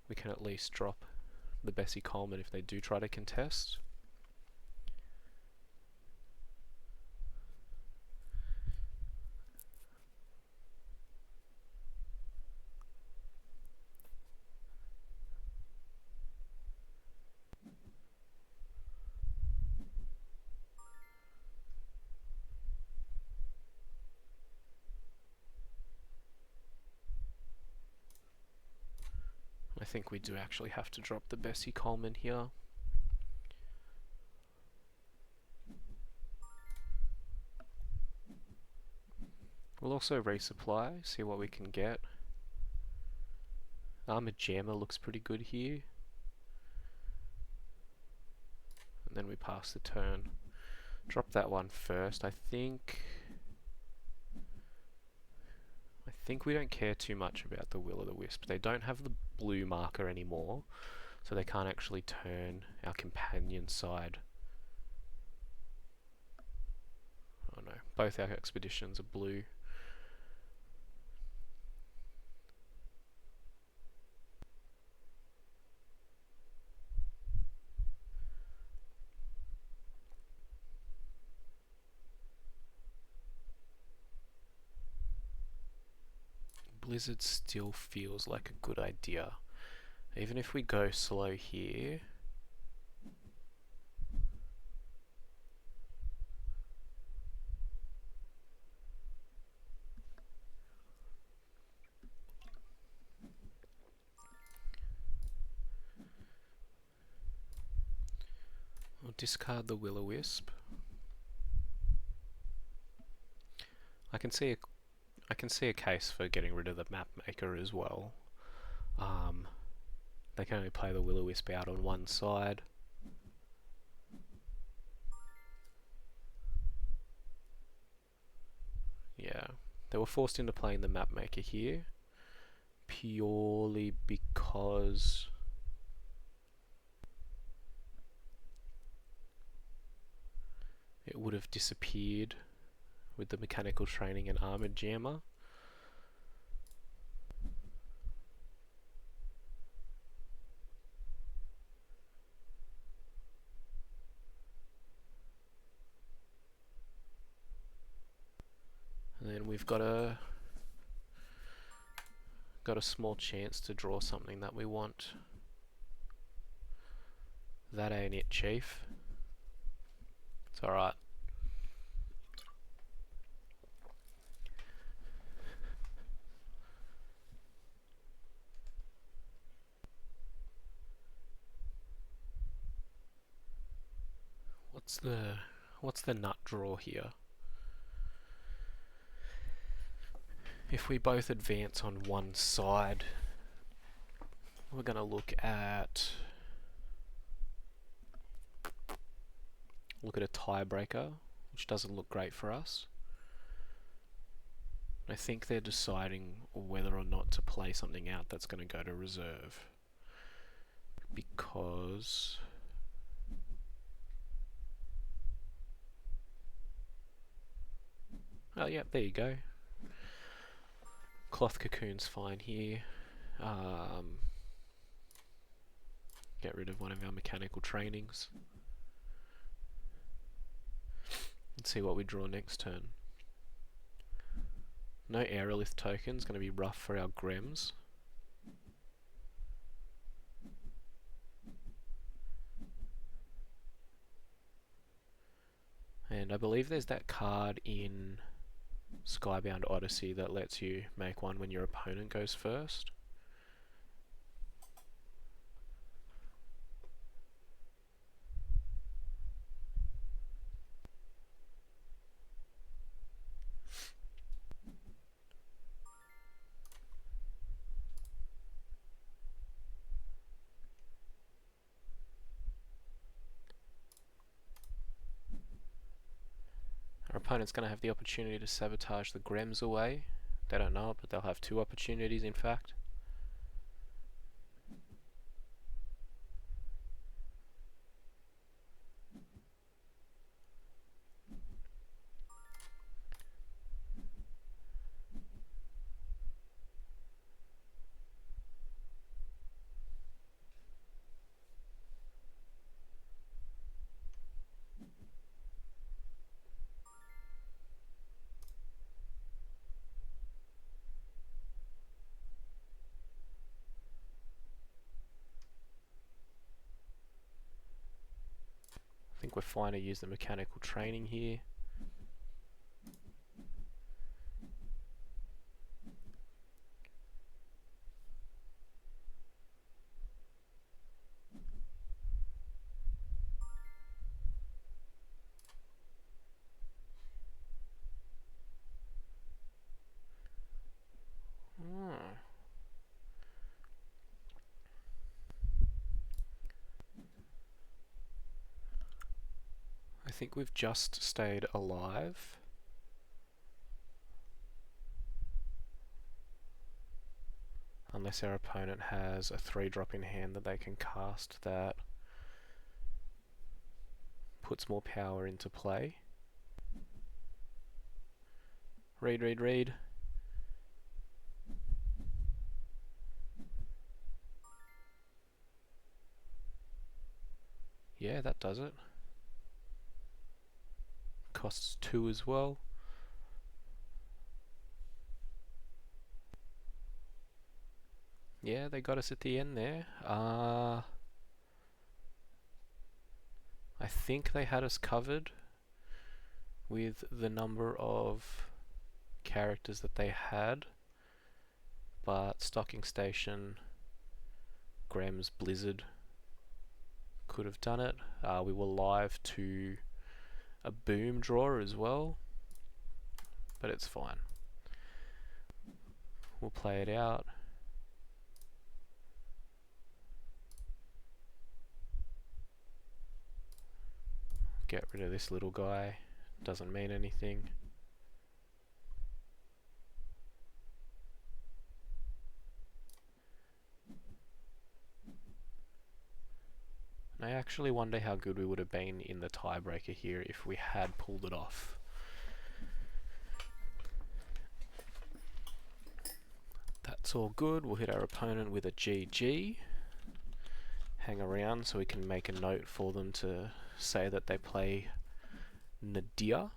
S1: we can at least drop the Bessie Coleman if they do try to contest. I think we do actually have to drop the Bessie Coleman here. We'll also resupply, see what we can get. Armored Jammer looks pretty good here. And then we pass the turn. Drop that one first. I think we don't care too much about the Will-O-Wisp. They don't have the blue marker anymore, so they can't actually turn our companion side. Oh no, both our expeditions are blue. Blizzard still feels like a good idea. Even if we go slow here, we'll discard the Will-O-Wisp. I can see a case for getting rid of the map maker as well. They can only play the Will-O-Wisp out on one side. Yeah, they were forced into playing the map maker here purely because it would have disappeared with the mechanical training and armored jammer. And then we've got a got a small chance to draw something that we want. That ain't it, Chief. It's alright. What's the nut draw here? If we both advance on one side, we're going to look at a tiebreaker, which doesn't look great for us. I think they're deciding whether or not to play something out that's going to go to reserve. Because oh yeah, there you go. Cloth cocoon's fine here. Get rid of one of our mechanical trainings. Let's see what we draw next turn. No aerolith tokens, going to be rough for our Grems. And I believe there's that card in Skybound Odyssey that lets you make one when your opponent goes first. Our opponent's going to have the opportunity to sabotage the Grems away. They don't know it, but they'll have two opportunities in fact. I think we're fine to use the mechanical training here. I think we've just stayed alive. Unless our opponent has a 3-drop in hand that they can cast that puts more power into play. Read. Yeah, that does it. Costs 2 as well. Yeah, they got us at the end there. I think they had us covered with the number of characters that they had, but Stocking Station, Grem's Blizzard could have done it. We were live to a boom drawer as well, but it's fine. We'll play it out. Get rid of this little guy, doesn't mean anything. I actually wonder how good we would have been in the tiebreaker here if we had pulled it off. That's all good. We'll hit our opponent with a GG. Hang around so we can make a note for them to say that they play Nadir,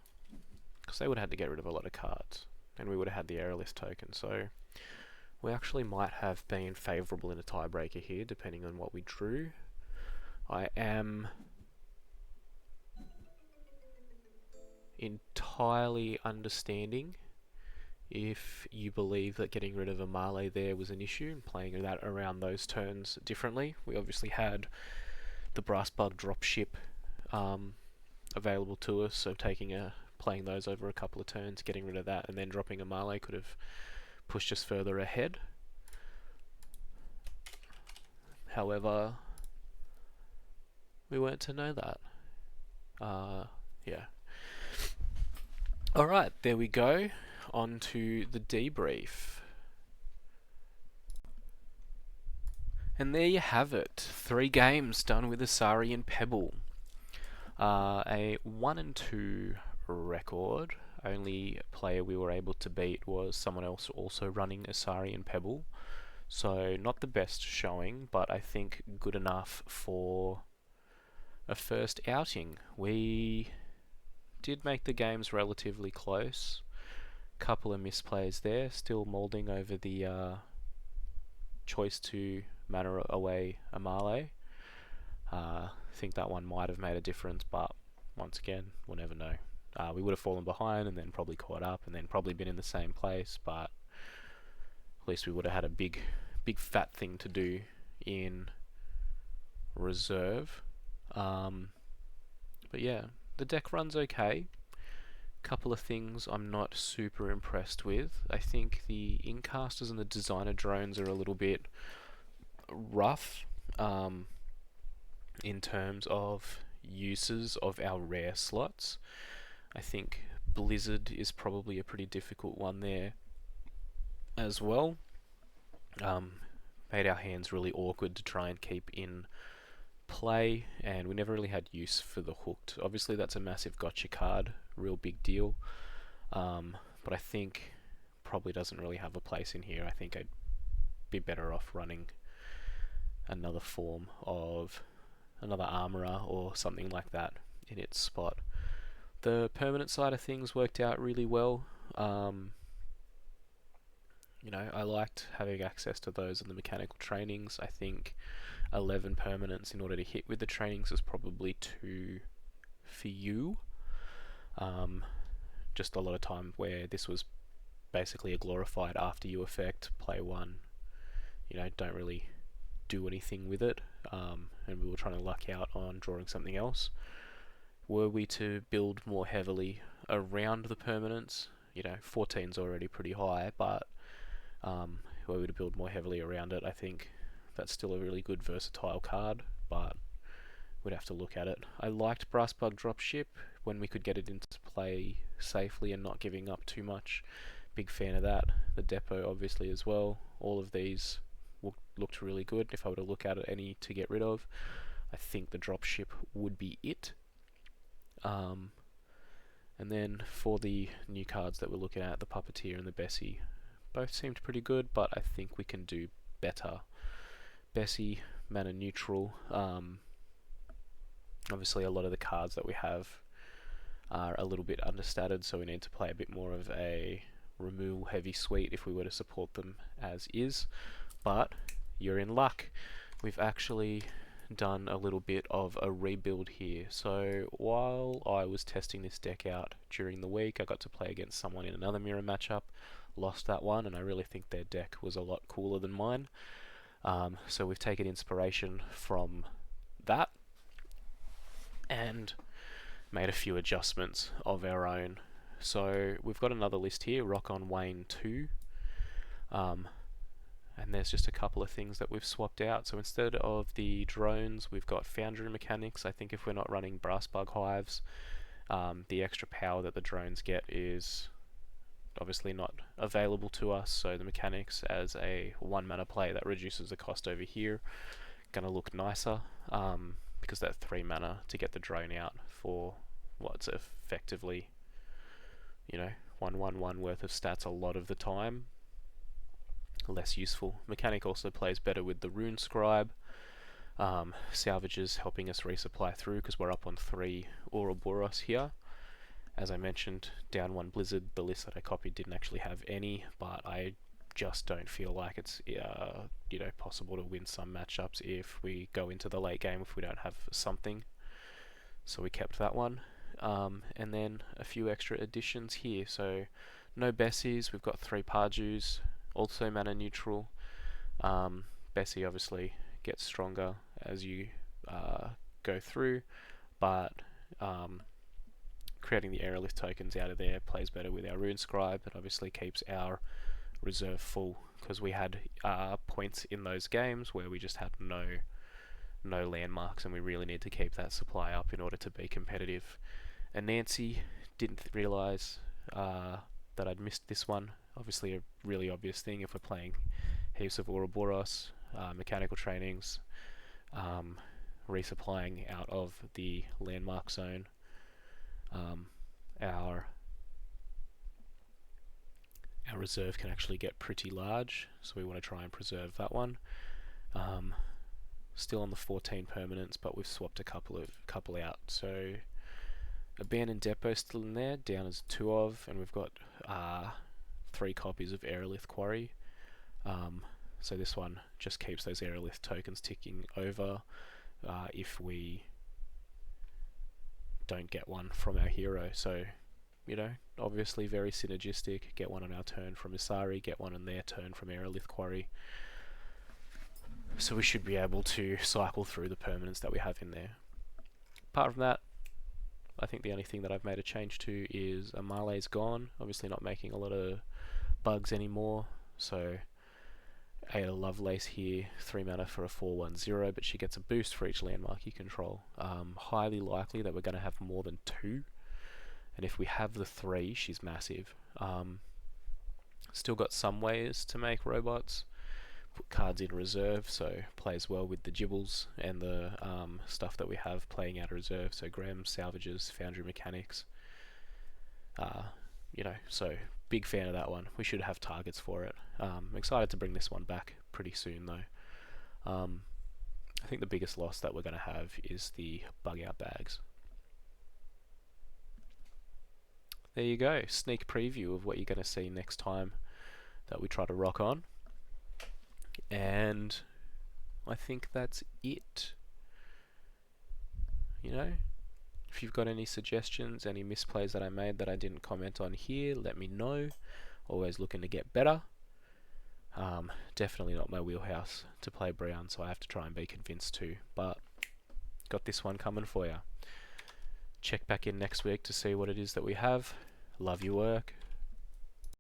S1: because they would have had to get rid of a lot of cards, and we would have had the aerolith token. So We actually might have been favourable in a tiebreaker here, depending on what we drew. I am entirely understanding if you believe that getting rid of a Marley there was an issue and playing that around those turns differently. We obviously had the Brass Bug dropship available to us, so playing those over a couple of turns, getting rid of that, and then dropping a Marley could have pushed us further ahead. However, we weren't to know that. Yeah. Alright, there we go. On to the debrief. And there you have it. 3 games done with Isaree and Pebble. A 1-2 record. Only player we were able to beat was someone else also running Isaree and Pebble. So not the best showing, but I think good enough for a first outing. We did make the games relatively close. Couple of misplays there, still moulding over the choice to mana away Amale. I think that one might have made a difference, but once again, we'll never know. We would have fallen behind and then probably caught up and then probably been in the same place, but at least we would have had a big fat thing to do in reserve. But yeah, the deck runs okay. Couple of things I'm not super impressed with. I think the Incasters and the Designer drones are a little bit rough in terms of uses of our rare slots. I think Blizzard is probably a pretty difficult one there as well. Made our hands really awkward to try and keep in play, and we never really had use for the Hooked. Obviously that's a massive gotcha card, real big deal, but I think probably doesn't really have a place in here. I think I'd be better off running another form of another armorer or something like that in its spot. The permanent side of things worked out really well. You know, I liked having access to those in the mechanical trainings. I think 11 permanents in order to hit with the trainings is probably too few. Just a lot of time where this was basically a glorified after you effect, play one, you know, don't really do anything with it, and we were trying to luck out on drawing something else. Were we to build more heavily around the permanents, you know, 14's already pretty high, but were we to build more heavily around it, I think that's still a really good versatile card, but we'd have to look at it. I liked Brass Bug Dropship when we could get it into play safely and not giving up too much. Big fan of that. The Depot obviously as well. All of these looked really good. If I were to look at it any to get rid of, I think the Dropship would be it. And then for the new cards that we're looking at, the Puppeteer and the Bessie, both seemed pretty good, but I think we can do better. Bessie, mana neutral. Obviously a lot of the cards that we have are a little bit understated, so we need to play a bit more of a removal heavy suite if we were to support them as is, but you're in luck. We've actually done a little bit of a rebuild here. So while I was testing this deck out during the week, I got to play against someone in another mirror matchup, lost that one, and I really think their deck was a lot cooler than mine. So we've taken inspiration from that and made a few adjustments of our own. So we've got another list here, Rock on Wayne 2, and there's just a couple of things that we've swapped out. So instead of the drones, we've got Foundry mechanics. I think if we're not running Brass Bug Hives, the extra power that the drones get is obviously not available to us, so the mechanics as a 1 mana play that reduces the cost over here gonna look nicer, because that 3 mana to get the drone out for what's effectively, you know, 1/1/1 worth of stats a lot of the time, less useful. Mechanic also plays better with the Rune Scribe. Salvages helping us resupply through because we're up on 3 Ouroboros here. As I mentioned, down 1 Blizzard, the list that I copied didn't actually have any, but I just don't feel like it's possible to win some matchups if we go into the late game if we don't have something. So we kept that one. And then a few extra additions here. So no Bessies, we've got 3 Pardus, also mana neutral. Bessie obviously gets stronger as you go through, but creating the Aerolith tokens out of there plays better with our Rune Scribe, and obviously keeps our reserve full, because we had points in those games where we just had no landmarks, and we really need to keep that supply up in order to be competitive. And Nancy didn't realise that I'd missed this one. Obviously a really obvious thing if we're playing heaps of Ouroboros, mechanical trainings, resupplying out of the landmark zone. Our reserve can actually get pretty large, so we want to try and preserve that one. Still on the 14 permanents, but we've swapped a couple out. So Abandoned Depot still in there, down as 2 of, and we've got 3 copies of Aerolith Quarry. So this one just keeps those Aerolith tokens ticking over if we don't get one from our hero. So, obviously very synergistic. Get one on our turn from Isaree, get one on their turn from Aerolith Quarry. So we should be able to cycle through the permanents that we have in there. Apart from that, I think the only thing that I've made a change to is Amale's gone. Obviously not making a lot of bugs anymore. So Ada Lovelace here, 3 mana for a 4/1/0, but she gets a boost for each landmark you control. Highly likely that we're going to have more than 2. And if we have the 3, she's massive. Still got some ways to make robots. Put cards in reserve, so plays well with the Gibbles and the stuff that we have playing out of reserve. So Graham, Salvages, Foundry Mechanics. So big fan of that one. We should have targets for it. Excited to bring this one back pretty soon though. I think the biggest loss that we're going to have is the bug out bags. There you go, sneak preview of what you're going to see next time that we try to rock on. And I think that's it. If you've got any suggestions, any misplays that I made that I didn't comment on here, let me know. Always looking to get better. Definitely not my wheelhouse to play brown, so I have to try and be convinced too. But got this one coming for you. Check back in next week to see what it is that we have. Love your work.